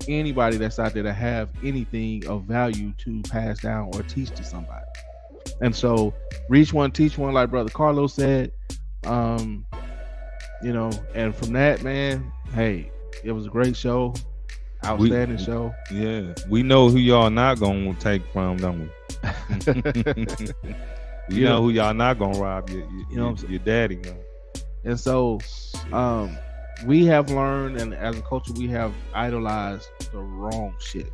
anybody that's out there to have anything of value to pass down or teach to somebody. And so reach one, teach one, like Brother Carlos said. You know, and from that, man, hey, it was a great show. Outstanding show. Yeah. We know who y'all not gonna take from, don't we? We know who y'all not gonna rob, your daddy. And so we have learned, and as a culture, we have idolized the wrong shit.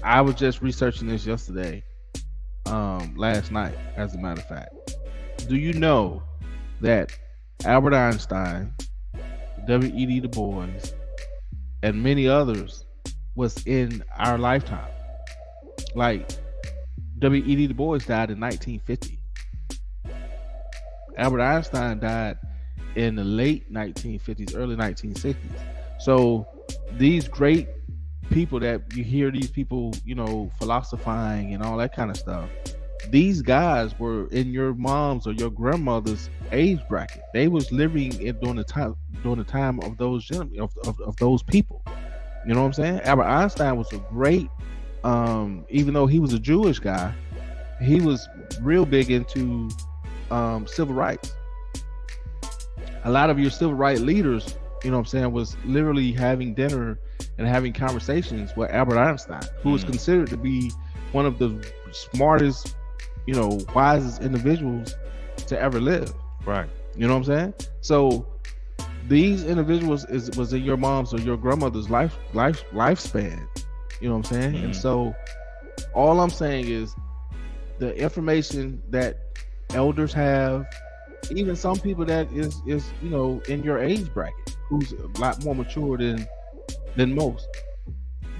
I was just researching this yesterday, last night, as a matter of fact. Do you know that Albert Einstein, W.E.B. Du Bois, and many others was in our lifetime? Like, W.E.B. Du Bois died in 1950. Albert Einstein died in the late 1950s, early 1960s. So these great people that you hear, these people, you know, philosophizing and all that kind of stuff, these guys were in your mom's or your grandmother's age bracket. They was living during the time of those of those people. You know what I'm saying? Albert Einstein was a great, even though he was a Jewish guy, he was real big into civil rights. A lot of your civil rights leaders you know what I'm saying, was literally having dinner and having conversations with Albert Einstein, who is considered to be one of the smartest, you know, wisest individuals to ever live. Right. You know what I'm saying? So these individuals was in your mom's or your grandmother's lifespan. You know what I'm saying? And so all I'm saying is the information that elders have, even some people that is you know in your age bracket, who's a lot more mature than most,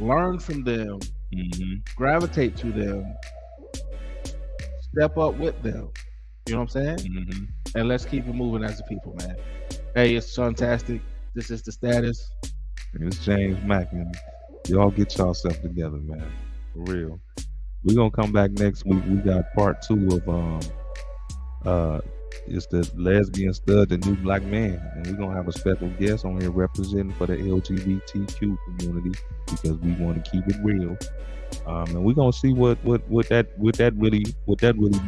learn from them, gravitate to them, step up with them. You know what I'm saying? And let's keep it moving as a people, man. Hey, it's fantastic. This is the status. It's James Mack, man. Y'all get yourself together, man. For real. We're gonna come back next week. We got part 2 of it's the lesbian stud, the new black man, and we're gonna have a special guest on here representing for the LGBTQ community because we want to keep it real. And we're gonna see what that really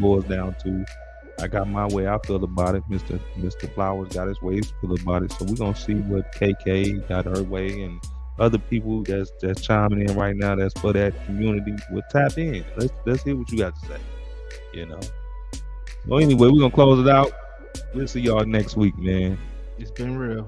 boils down to. I got my way I feel about it. Mr. Flowers got his way he feel about it. So we're gonna see what KK got her way and other people that's chiming in right now that's for that community will tap in. Let's hear what you got to say. You know. So anyway, we're gonna close it out. We'll see y'all next week, man. It's been real.